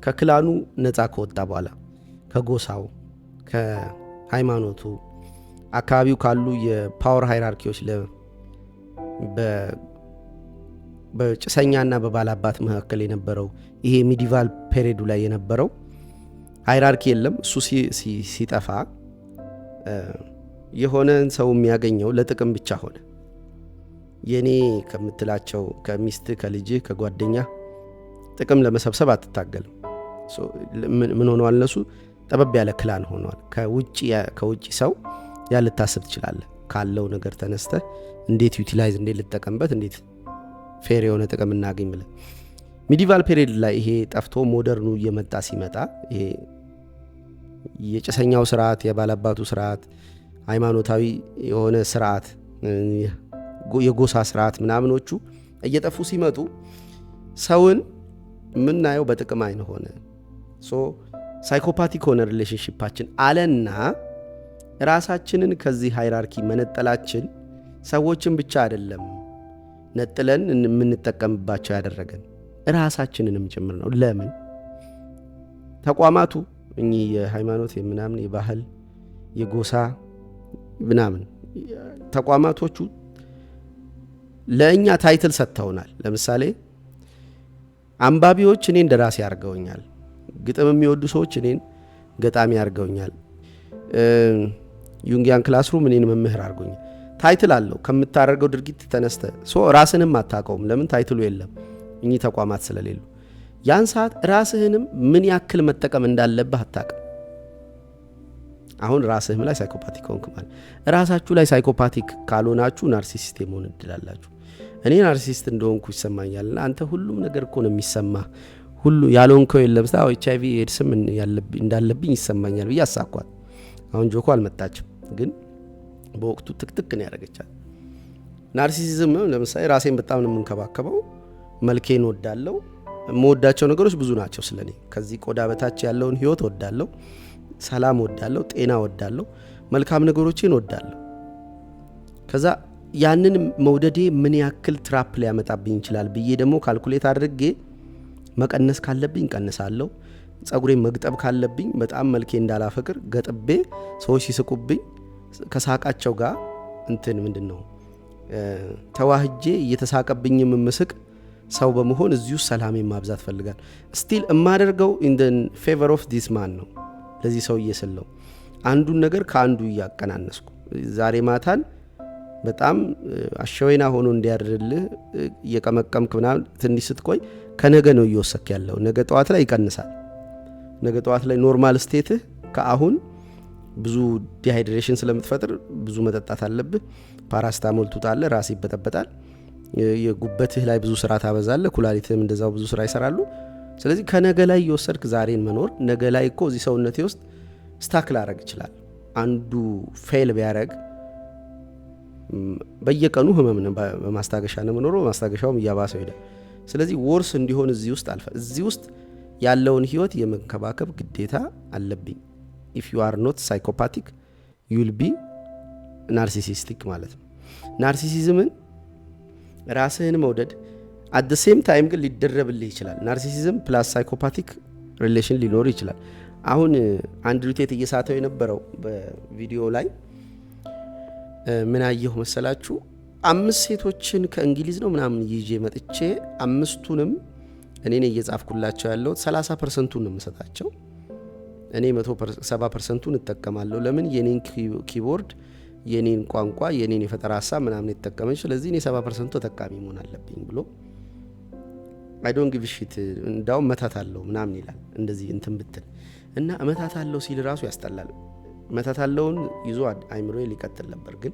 ከክላኑ ነፃ ከወጣ በኋላ ከጎሳው፣ ከሃይማኖቱ፣ አካባቢው ካሉ የፓወር ሃይራርኪዎች በጭሰኛና በባላባት መካከል የነበረው ይሄ ሚዲቫል ፔሪዱ ላይ የነበረው ሃይራርኪ የለም። እሱ ሲጠፋ የሆነን ሰው የሚያገኘው ለጥቅም ብቻ ሆነ። የኔ ከምትላቸው ከሚስት፣ ከልጅህ፣ ከጓደኛ ጥቅም ለመሰብሰብ አትታገልም። ምን ሆነዋል? እነሱ ጠበብ ያለ ክላን ሆነዋል። ከውጭ ሰው ያልታስብ ትችላለህ። ካለው ነገር ተነስተህ እንዴት ዩቲላይዝ እንዴት ልጠቀምበት፣ እንዴት ፌር የሆነ ጥቅም እናገኝ ብለህ ሚዲቫል ፔሪድ ላይ ይሄ ጠፍቶ ሞደርኑ እየመጣ ሲመጣ ይሄ የጭሰኛው ስርዓት፣ የባላባቱ ስርዓት፣ ሃይማኖታዊ የሆነ ስርዓት፣ የጎሳ ስርዓት ምናምኖቹ እየጠፉ ሲመጡ ሰውን ምናየው በጥቅም አይን ሆነ። ሳይኮፓቲክ ሆነ ሪሌሽንሺፓችን አለና ራሳችንን ከዚህ ሃይራርኪ መነጠላችን ሰዎችን ብቻ አይደለም ነጥለን የምንጠቀምባቸው ያደረገን ራሳችንንም ጭምር ነው። ለምን ተቋማቱ እኚህ የሃይማኖት የምናምን የባህል የጎሳ ምናምን ተቋማቶቹ ለእኛ ታይትል ሰጥተውናል። ለምሳሌ አንባቢዎች እኔን ደራሲ አድርገውኛል። ግጥም የሚወዱ ሰዎች እኔን ገጣሚ አድርገውኛል። ዩንጊያን ክላስሩም እኔን መምህር አድርጎኛል። ታይትል አለው። ከምታደርገው ድርጊት ተነስተ ራስንም አታውቀውም። ለምን ታይትሉ የለም እኚህ ተቋማት ስለሌሉ። ያን ሰዓት ራስህንም ምን ያክል መጠቀም እንዳለብህ አታውቅም። አሁን ራስህም ላይ ሳይኮፓቲክ ሆንክ ማለት ራሳችሁ ላይ ሳይኮፓቲክ ካልሆናችሁ ናርሲሲስት የመሆን እድላላችሁ። እኔ ናርሲሲስት እንደሆንኩ ይሰማኛል። አንተ ሁሉም ነገር እኮ ነው የሚሰማ ሁሉ ያልሆንከው የለም። HIV ኤድስም እንዳለብኝ ይሰማኛል ብዬ አሳኳት። አሁን ጆኮ አልመጣችም፣ ግን በወቅቱ ትክትክ ነው ያደረገቻት። ናርሲሲዝም ለምሳሌ ራሴን በጣም ነው የምንከባከበው። መልኬን ወዳለው የምወዳቸው ነገሮች ብዙ ናቸው ስለኔ። ከዚህ ቆዳ በታች ያለውን ህይወት ወዳለው፣ ሰላም ወዳለው፣ ጤና ወዳለው፣ መልካም ነገሮችን ወዳለው። ከዛ ያንን መውደዴ ምን ያክል ትራፕ ሊያመጣብኝ ይችላል ብዬ ደግሞ ካልኩሌት አድርጌ መቀነስ ካለብኝ ቀንሳለሁ። ጸጉሬን መግጠብ ካለብኝ በጣም መልኬ እንዳላፈቅር ገጥቤ ሰዎች ሲስቁብኝ ከሳቃቸው ጋር ምንድነው ተዋህጄ እየተሳቀብኝ የምስቅ ሰው በመሆን እዚሁ ሰላሜን ማብዛት ፈልጋል። ስቲል እማደርገው ኢን ዘ ፌቨር ኦፍ ዲስ ማን ነው። ለዚህ ሰው እየሰለው አንዱን ነገር ከአንዱ እያቀናነስኩ ዛሬ ማታን በጣም አሸወይና ሆኖ እንዲያድርልህ እየቀመቀምክ ምናምን ትንሽ ስትቆይ ከነገ ነው እየወሰክ ያለው። ነገ ጠዋት ላይ ይቀንሳል። ነገ ጠዋት ላይ ኖርማል ስቴትህ ከአሁን ብዙ ዲሃይድሬሽን ስለምትፈጥር ብዙ መጠጣት አለብህ። ፓራስታሞል ትውጣለህ፣ ራስ ይበጠበጣል። የጉበትህ ላይ ብዙ ስራ ታበዛለህ። ኩላሊትህም እንደዛው ብዙ ስራ ይሰራሉ። ስለዚህ ከነገ ላይ እየወሰድክ ዛሬን መኖር ነገ ላይ እኮ እዚህ ሰውነቴ ውስጥ ስታክ ላረግ ይችላል። አንዱ ፌል ቢያረግ በየቀኑ ህመም ነው። በማስታገሻ ነው የምኖረው። በማስታገሻውም እያባሰው ሄደ። ስለዚህ ወርስ እንዲሆን እዚህ ውስጥ ያለውን ህይወት የመንከባከብ ግዴታ አለብኝ። ኢፍ ዩ አር ኖት ሳይኮፓቲክ ዩ ዊል ቢ ናርሲሲስቲክ ማለት ነው። ናርሲሲዝምን ራስህን መውደድ አት ዘ ሴም ታይም ግን ሊደረብልህ ይችላል። ናርሲሲዝም ፕላስ ሳይኮፓቲክ ሪሌሽን ሊኖር ይችላል። አሁን አንድሩ ቴት እየሳተው የነበረው በቪዲዮ ላይ ምን አየሁ መሰላችሁ? 5 ሴቶችን ከእንግሊዝ ነው ምናምን ይዤ መጥቼ 5ቱንም እኔ ነኝ እየጻፍኩላቸው ያለው 30% ነው የምሰጣቸው። እኔ 70% እጠቀማለሁ። ለምን የኔን ኪቦርድ የኔን ቋንቋ የኔን የፈጠራ ሀሳብ ምናምን የተጠቀመች፣ ስለዚህ እኔ 70% ተጠቃሚ መሆን አለብኝ ብሎ አይ ዶንት ጊቭ ሺት እንዳው መታታለው ምናምን ይላል። እንደዚህ እንትን ብትል እና መታታለው ሲል ራሱ ያስጠላል። መታታለውን ይዞ አይምሮዬ ሊቀጥል ነበር፣ ግን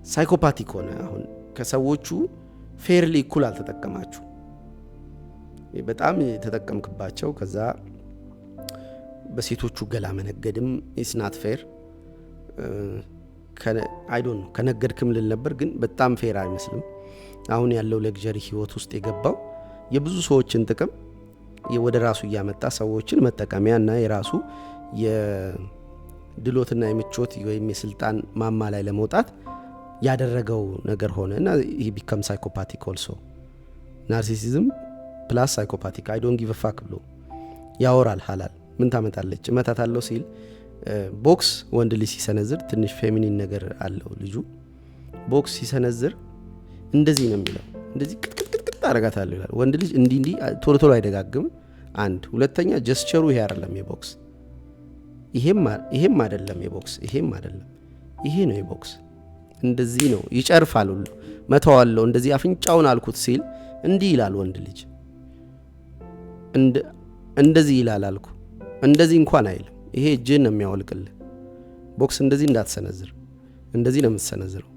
ሳይኮፓቲክ ሆነ። አሁን ከሰዎቹ ፌርሊ እኩል አልተጠቀማችሁ፣ በጣም የተጠቀምክባቸው። ከዛ በሴቶቹ ገላ መነገድም ኢትስ ናት ፌር። አይ ዶንት ኖ ከነገድክም ልል ነበር፣ ግን በጣም ፌር አይመስልም። አሁን ያለው ለግዠሪ ህይወት ውስጥ የገባው የብዙ ሰዎችን ጥቅም ወደ ራሱ እያመጣ ሰዎችን መጠቀሚያ እና የራሱ የድሎትና የምቾት ወይም የስልጣን ማማ ላይ ለመውጣት ያደረገው ነገር ሆነ እና ይህ ቢከም ሳይኮፓቲክ ኦልሶ። ናርሲሲዝም ፕላስ ሳይኮፓቲክ አይ ዶንት ጊቭ ፋክ ብሎ ያወራል። ሀላል ምን ታመጣለች እመታታለሁ ሲል ቦክስ ወንድ ልጅ ሲሰነዝር ትንሽ ፌሚኒን ነገር አለው ልጁ። ቦክስ ሲሰነዝር እንደዚህ ነው የሚለው፣ እንደዚህ ቅጥቅጥቅጥ አረጋታለሁ ይላል። ወንድ ልጅ እንዲህ ቶሎ ቶሎ አይደጋግም። አንድ ሁለተኛ ጀስቸሩ ይሄ አይደለም የቦክስ፣ ይሄም አይደለም የቦክስ፣ ይሄም አይደለም ይሄ ነው የቦክስ። እንደዚህ ነው ይጨርፋል ሁሉ መተዋለው። እንደዚህ አፍንጫውን አልኩት ሲል እንዲህ ይላል ወንድ ልጅ። እንደዚህ ይላል አልኩ፣ እንደዚህ እንኳን አይልም። ይሄ እጅን ነው የሚያወልቅልህ። ቦክስ እንደዚህ እንዳትሰነዝር፣ እንደዚህ ነው የምትሰነዝረው።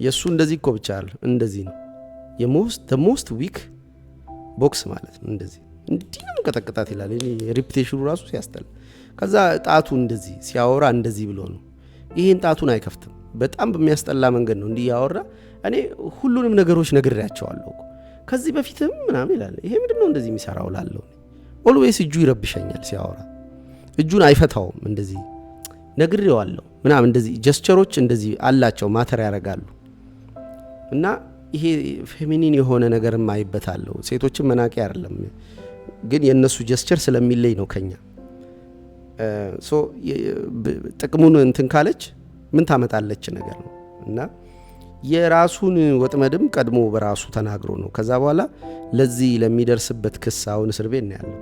የሱ እንደዚህ እኮ ብቻ አይደል፣ እንደዚህ ነው ሞስት ዊክ ቦክስ ማለት ነው። እንደዚህ እንዲህ ነው ቀጠቅጣት ይላል። ሪፒቴሽኑ ራሱ ሲያስጠላ። ከዛ ጣቱ እንደዚህ ሲያወራ እንደዚህ ብሎ ነው። ይሄን ጣቱን አይከፍትም። በጣም በሚያስጠላ መንገድ ነው እንዲህ ያወራ። እኔ ሁሉንም ነገሮች ነግሬያቸዋለሁ ከዚህ በፊትም ምናምን ይላል። ይሄ ምንድነው እንደዚህ የሚሰራው ላለው ኦልዌይስ እጁ ይረብሸኛል ሲያወራ። እጁን አይፈታውም። እንደዚህ ነግሬዋለሁ ምናምን እንደዚህ ጀስቸሮች እንደዚህ አላቸው ማተር ያደርጋሉ። እና ይሄ ፌሚኒን የሆነ ነገርም አይበታለሁ። ሴቶችን መናቂ አይደለም፣ ግን የነሱ ጀስቸር ስለሚለይ ነው ከኛ። ሶ ጥቅሙን እንትን ካለች ምን ታመጣለች ነገር ነው። እና የራሱን ወጥመድም ቀድሞ በራሱ ተናግሮ ነው። ከዛ በኋላ ለዚህ ለሚደርስበት ክስ አሁን እስር ቤት ነው ያለው።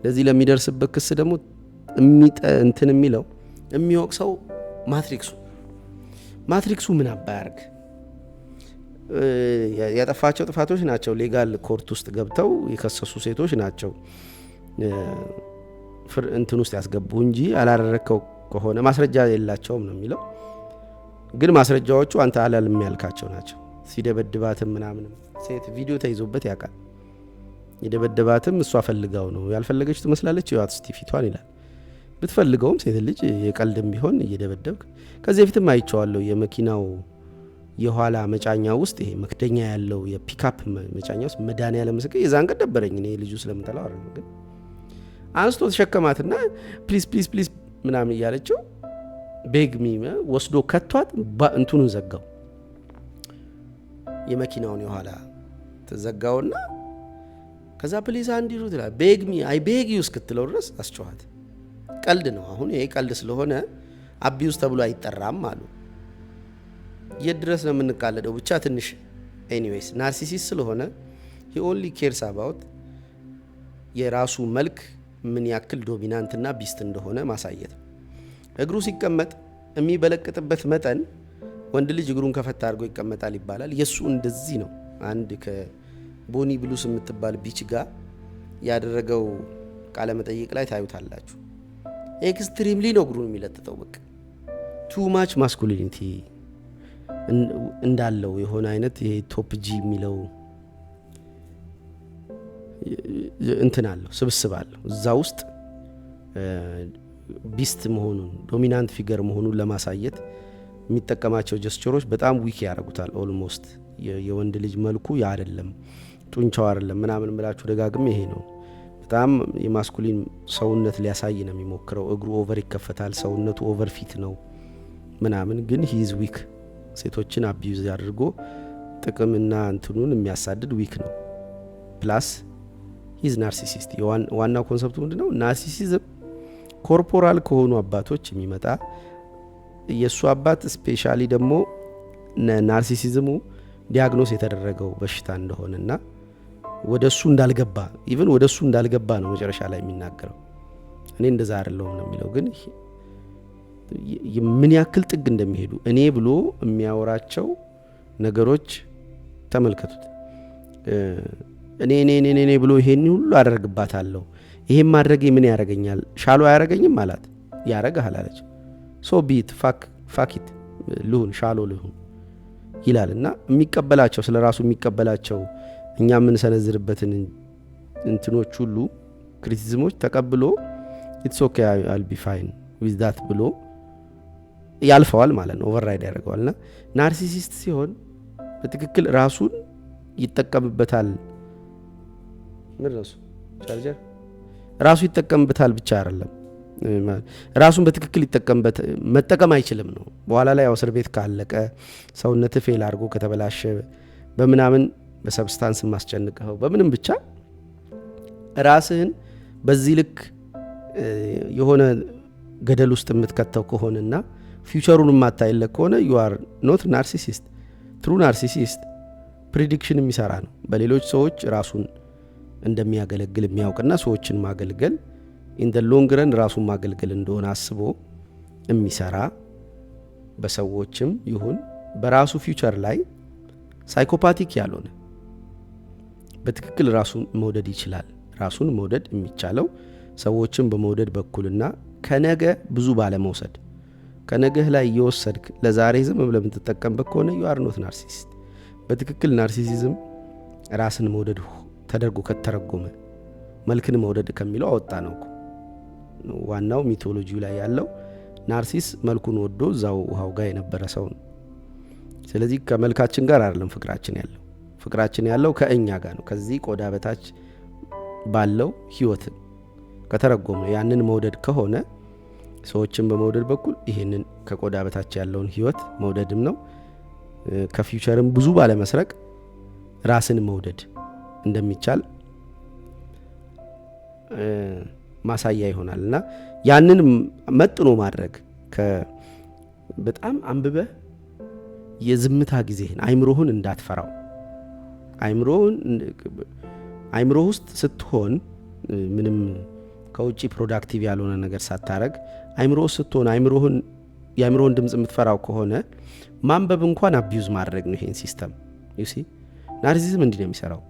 ለዚህ ለሚደርስበት ክስ ደግሞ እንትን የሚለው የሚወቅሰው ማትሪክሱ ምን አባያርግ ያጠፋቸው ጥፋቶች ናቸው። ሌጋል ኮርት ውስጥ ገብተው የከሰሱ ሴቶች ናቸው እንትን ውስጥ ያስገቡ እንጂ አላደረከው ከሆነ ማስረጃ የላቸውም ነው የሚለው። ግን ማስረጃዎቹ አንተ አላል የሚያልካቸው ናቸው። ሲደበድባትም ምናምንም ሴት ቪዲዮ ተይዞበት ያውቃል። የደበደባትም እሷ ፈልጋው ነው፣ ያልፈለገች ትመስላለች ይዋት እስቲ ፊቷን ይላል። ብትፈልገውም ሴት ልጅ የቀልድም ቢሆን እየደበደብክ። ከዚህ በፊትም አይቼዋለሁ የመኪናው የኋላ መጫኛ ውስጥ ይሄ መክደኛ ያለው የፒካፕ መጫኛ ውስጥ መድኃኒዓለም ምስክር የዛን ቀን ደበረኝ። እኔ ልጁ ስለምጠላው አይደለም፣ ግን አንስቶ ተሸከማትና ፕሊዝ ፕሊዝ ፕሊዝ ምናምን እያለችው ቤግሚ ወስዶ ከቷት እንትኑን ዘጋው። የመኪናውን የኋላ ተዘጋውና ከዛ ፕሊዝ አንዲሩ ትላል ቤግሚ አይ ቤግ ዩ እስክትለው ድረስ አስጨዋት። ቀልድ ነው። አሁን ይሄ ቀልድ ስለሆነ አቢውስ ተብሎ አይጠራም አሉ። የት ድረስ ነው የምንቃለደው? ብቻ ትንሽ ኤኒዌይስ ናርሲሲስት ስለሆነ he only cares about የራሱ መልክ ምን ያክል ዶሚናንትና ቢስት እንደሆነ ማሳየት። እግሩ ሲቀመጥ የሚበለቅጥበት መጠን ወንድ ልጅ እግሩን ከፈታ አድርጎ ይቀመጣል ይባላል። የሱ እንደዚህ ነው። አንድ ከቦኒ ብሉስ የምትባል ቢች ጋር ያደረገው ቃለ መጠይቅ ላይ ታዩታላችሁ። ኤክስትሪምሊ ነው እግሩን የሚለጥጠው። በቃ ቱ ማች ማስኩሊኒቲ እንዳለው የሆነ አይነት ይሄ ቶፕ ጂ የሚለው እንትን አለው፣ ስብስብ አለው። እዛ ውስጥ ቢስት መሆኑን ዶሚናንት ፊገር መሆኑን ለማሳየት የሚጠቀማቸው ጀስቸሮች በጣም ዊክ ያደርጉታል። ኦልሞስት የወንድ ልጅ መልኩ ያ አይደለም፣ ጡንቻው አይደለም ምናምን ብላችሁ ደጋግሜ ይሄ ነው በጣም የማስኩሊን ሰውነት ሊያሳይ ነው የሚሞክረው። እግሩ ኦቨር ይከፈታል፣ ሰውነቱ ኦቨር ፊት ነው ምናምን፣ ግን ሂዝ ዊክ ሴቶችን አቢዩዝ አድርጎ ጥቅምና እንትኑን የሚያሳድድ ዊክ ነው። ፕላስ ሂዝ ናርሲሲስት። ዋናው ኮንሰፕቱ ምንድነው? ናርሲሲዝም ኮርፖራል ከሆኑ አባቶች የሚመጣ የእሱ አባት ስፔሻሊ ደግሞ ናርሲሲዝሙ ዲያግኖስ የተደረገው በሽታ እንደሆነና ወደ እሱ እንዳልገባ ኢቭን ወደ እሱ እንዳልገባ ነው መጨረሻ ላይ የሚናገረው። እኔ እንደዛ አይደለሁም ነው የሚለው። ግን ምን ያክል ጥግ እንደሚሄዱ እኔ ብሎ የሚያወራቸው ነገሮች ተመልከቱት። እኔ ብሎ ይሄን ሁሉ አደርግባታለሁ፣ ይሄን ማድረጌ ምን ያረገኛል? ሻሎ አያረገኝም አላት። ያረጋል አለች። ሶ ቢት ፋኪት ልሁን ሻሎ ልሁን ይላል። እና የሚቀበላቸው ስለ ራሱ የሚቀበላቸው እኛ የምንሰነዝርበትን እንትኖች ሁሉ ክሪቲሲዝሞች ተቀብሎ ኢትስ ኦኬ አል ቢ ፋይን ዊዝ ዳት ብሎ ያልፈዋል ማለት ነው። ኦቨርራይድ ያደርገዋል። እና ናርሲሲስት ሲሆን በትክክል ራሱን ይጠቀምበታል። ምን ነው ቻርጀር ራሱ ይጠቀምበታል ብቻ አይደለም፣ ራሱን በትክክል መጠቀም አይችልም ነው። በኋላ ላይ እስር ቤት ካለቀ ሰውነት ፌል አድርጎ ከተበላሸ በምናምን በሰብስታንስ ማስጨንቀው በምንም ብቻ ራስህን በዚህ ልክ የሆነ ገደል ውስጥ የምትከተው ከሆነና ፊውቸሩን የማታይለት ከሆነ ዩ አር ኖት ናርሲሲስት። ትሩ ናርሲሲስት ፕሪዲክሽን የሚሰራ ነው። በሌሎች ሰዎች ራሱን እንደሚያገለግል የሚያውቅና ሰዎችን ማገልገል ኢን ደ ሎንግ ረን ራሱን ማገልገል እንደሆነ አስቦ የሚሰራ በሰዎችም ይሁን በራሱ ፊውቸር ላይ ሳይኮፓቲክ ያልሆነ በትክክል ራሱን መውደድ ይችላል። ራሱን መውደድ የሚቻለው ሰዎችን በመውደድ በኩልና ከነገ ብዙ ባለመውሰድ ከነገህ ላይ እየወሰድክ ለዛሬ ዝም ብለህ የምትጠቀምበት ከሆነ ዩ አር ኖት ናርሲሲስት። በትክክል ናርሲሲዝም ራስን መውደድ ተደርጎ ከተረጎመ መልክን መውደድ ከሚለው አወጣ ነው እኮ። ዋናው ሚቶሎጂው ላይ ያለው ናርሲስ መልኩን ወዶ እዛው ውሃው ጋር የነበረ ሰው ነው። ስለዚህ ከመልካችን ጋር አይደለም ፍቅራችን ያለው ከእኛ ጋር ነው። ከዚህ ቆዳ በታች ባለው ህይወት ከተረጎመ ያንን መውደድ ከሆነ ሰዎችን በመውደድ በኩል ይሄንን ከቆዳ በታች ያለውን ህይወት መውደድም ነው። ከፊውቸርም ብዙ ባለመስረቅ ራስን መውደድ እንደሚቻል ማሳያ ይሆናል። እና ያንን መጥኖ ማድረግ በጣም አንብበህ የዝምታ ጊዜህን አይምሮህን እንዳትፈራው። አይምሮ ውስጥ ስትሆን ምንም ከውጪ ፕሮዳክቲቭ ያልሆነ ነገር ሳታረግ አይምሮ ስትሆን የአይምሮህን ድምፅ የምትፈራው ከሆነ ማንበብ እንኳን አቢዩዝ ማድረግ ነው ይሄን ሲስተም። ዩሲ ናርሲሲዝም እንዲህ ነው የሚሰራው።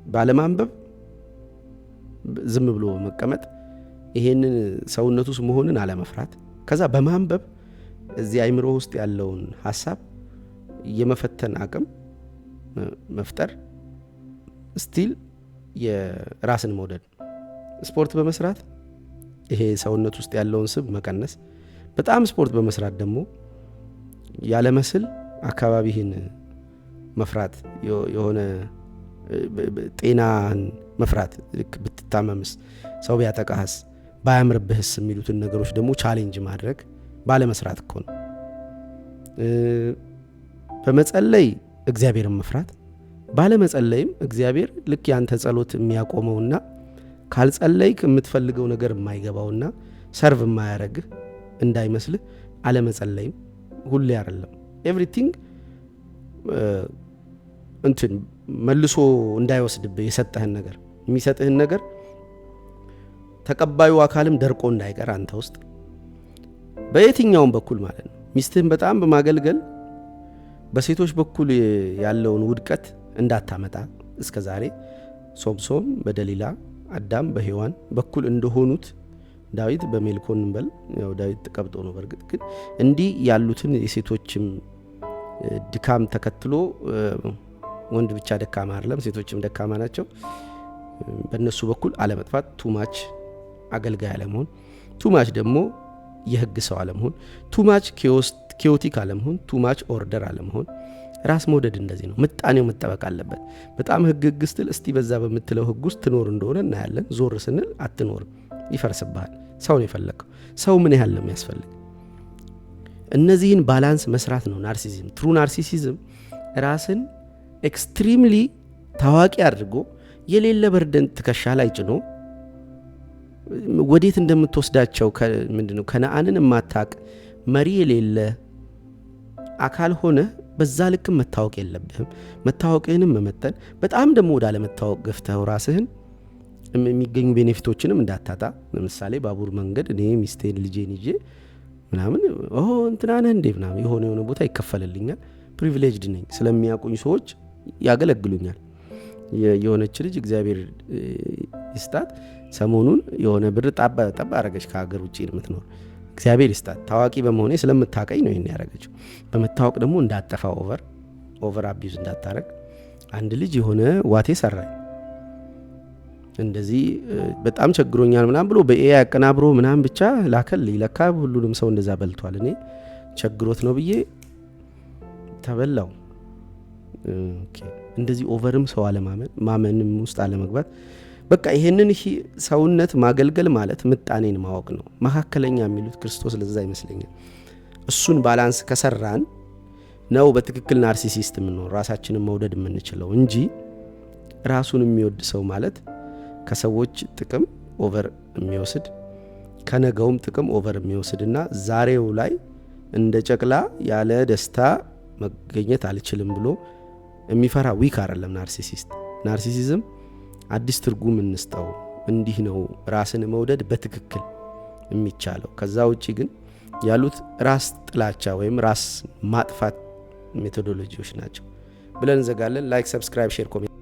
ባለማንበብ ዝም ብሎ መቀመጥ፣ ይሄንን ሰውነት ውስጥ መሆንን አለመፍራት፣ ከዛ በማንበብ እዚህ አይምሮ ውስጥ ያለውን ሀሳብ የመፈተን አቅም መፍጠር፣ ስቲል የራስን መውደድ። ስፖርት በመስራት ይሄ ሰውነት ውስጥ ያለውን ስብ መቀነስ፣ በጣም ስፖርት በመስራት ደግሞ ያለመስል አካባቢህን መፍራት፣ የሆነ ጤናን መፍራት፣ ልክ ብትታመምስ፣ ሰው ቢያጠቃህስ፣ ባያምርብህስ የሚሉትን ነገሮች ደግሞ ቻሌንጅ ማድረግ ባለመስራት እኮ ነው። በመጸለይ እግዚአብሔርን መፍራት፣ ባለመጸለይም እግዚአብሔር ልክ ያንተ ጸሎት የሚያቆመውና ካልጸለይክ የምትፈልገው ነገር የማይገባውና ሰርቭ የማያረግህ እንዳይመስልህ አለመጸለይም ሁሌ አይደለም። ኤቭሪቲንግ እንትን መልሶ እንዳይወስድብህ የሰጠህን ነገር የሚሰጥህን ነገር ተቀባዩ አካልም ደርቆ እንዳይቀር አንተ ውስጥ በየትኛውም በኩል ማለት ነው። ሚስትህን በጣም በማገልገል በሴቶች በኩል ያለውን ውድቀት እንዳታመጣ። እስከ ዛሬ ሶምሶን በደሊላ አዳም በሔዋን በኩል እንደሆኑት ዳዊት በሜልኮል እንበል፣ ያው ዳዊት ተቀብጦ ነው። በርግጥ ግን እንዲህ ያሉትን የሴቶችም ድካም ተከትሎ ወንድ ብቻ ደካማ አይደለም፣ ሴቶችም ደካማ ናቸው። በእነሱ በኩል አለመጥፋት፣ ቱማች አገልጋይ አለመሆን፣ ቱማች ደግሞ የህግ ሰው አለመሆን፣ ቱማች ኬዮቲክ አለመሆን፣ ቱማች ኦርደር አለመሆን። ራስ መውደድ እንደዚህ ነው። ምጣኔው መጠበቅ አለበት። በጣም ህግ ስትል እስቲ በዛ በምትለው ህግ ውስጥ ትኖር እንደሆነ እናያለን። ዞር ስንል አትኖርም፣ ይፈርስብሃል። ሰው ነው የፈለግከው። ሰው ምን ያህል ነው የሚያስፈልግ? እነዚህን ባላንስ መስራት ነው ናርሲሲዝም። ትሩ ናርሲሲዝም ራስን ኤክስትሪምሊ ታዋቂ አድርጎ የሌለ በርደን ትከሻ ላይ ጭኖ ወዴት እንደምትወስዳቸው ምንድነው ከነአንን ማታቅ መሪ የሌለ አካል ሆነ በዛ ልክ መታወቅ የለብህም። መታወቅህንም መመጠን በጣም ደግሞ ወደ አለመታወቅ ገፍተው ራስህን የሚገኙ ቤኔፊቶችንም እንዳታጣ። ለምሳሌ ባቡር መንገድ እኔ ሚስቴን ልጄን ይዤ ምናምን እንትናነህ እንዴ ምናምን የሆነ ቦታ ይከፈልልኛል፣ ፕሪቪሌጅድ ነኝ፣ ስለሚያውቁኝ ሰዎች ያገለግሉኛል። የሆነች ልጅ እግዚአብሔር ይስጣት ሰሞኑን የሆነ ብር ጠባ አረገች ከሀገር ውጭ የምትኖር እግዚአብሔር ይስጣት። ታዋቂ በመሆኔ ስለምታቀኝ ነው ይሄን ያረገችው። በመታወቅ ደግሞ እንዳጠፋ ኦቨር አቢዩዝ እንዳታረግ። አንድ ልጅ የሆነ ዋቴ ሰራኝ እንደዚህ በጣም ቸግሮኛል ምናምን ብሎ በኤአይ አቀናብሮ ምናምን ብቻ ላከልኝ። ለካ ሁሉንም ሰው እንደዛ በልቷል። እኔ ቸግሮት ነው ብዬ ተበላው። ኦኬ እንደዚህ ኦቨርም ሰው አለማመን ማመንም ውስጥ አለመግባት። በቃ ይሄንን ሰውነት ማገልገል ማለት ምጣኔን ማወቅ ነው። መካከለኛ የሚሉት ክርስቶስ ለዛ ይመስለኛል። እሱን ባላንስ ከሰራን ነው በትክክል ናርሲሲስት የምንሆን ራሳችንን መውደድ የምንችለው እንጂ ራሱን የሚወድ ሰው ማለት ከሰዎች ጥቅም ኦቨር የሚወስድ ከነገውም ጥቅም ኦቨር የሚወስድና ዛሬው ላይ እንደ ጨቅላ ያለ ደስታ መገኘት አልችልም ብሎ የሚፈራ ዊክ አይደለም ናርሲሲስት። ናርሲሲዝም አዲስ ትርጉም እንስጠው። እንዲህ ነው ራስን መውደድ በትክክል የሚቻለው። ከዛ ውጪ ግን ያሉት ራስ ጥላቻ ወይም ራስ ማጥፋት ሜቶዶሎጂዎች ናቸው ብለን እንዘጋለን። ላይክ፣ ሰብስክራይብ፣ ሼር፣ ኮሜንት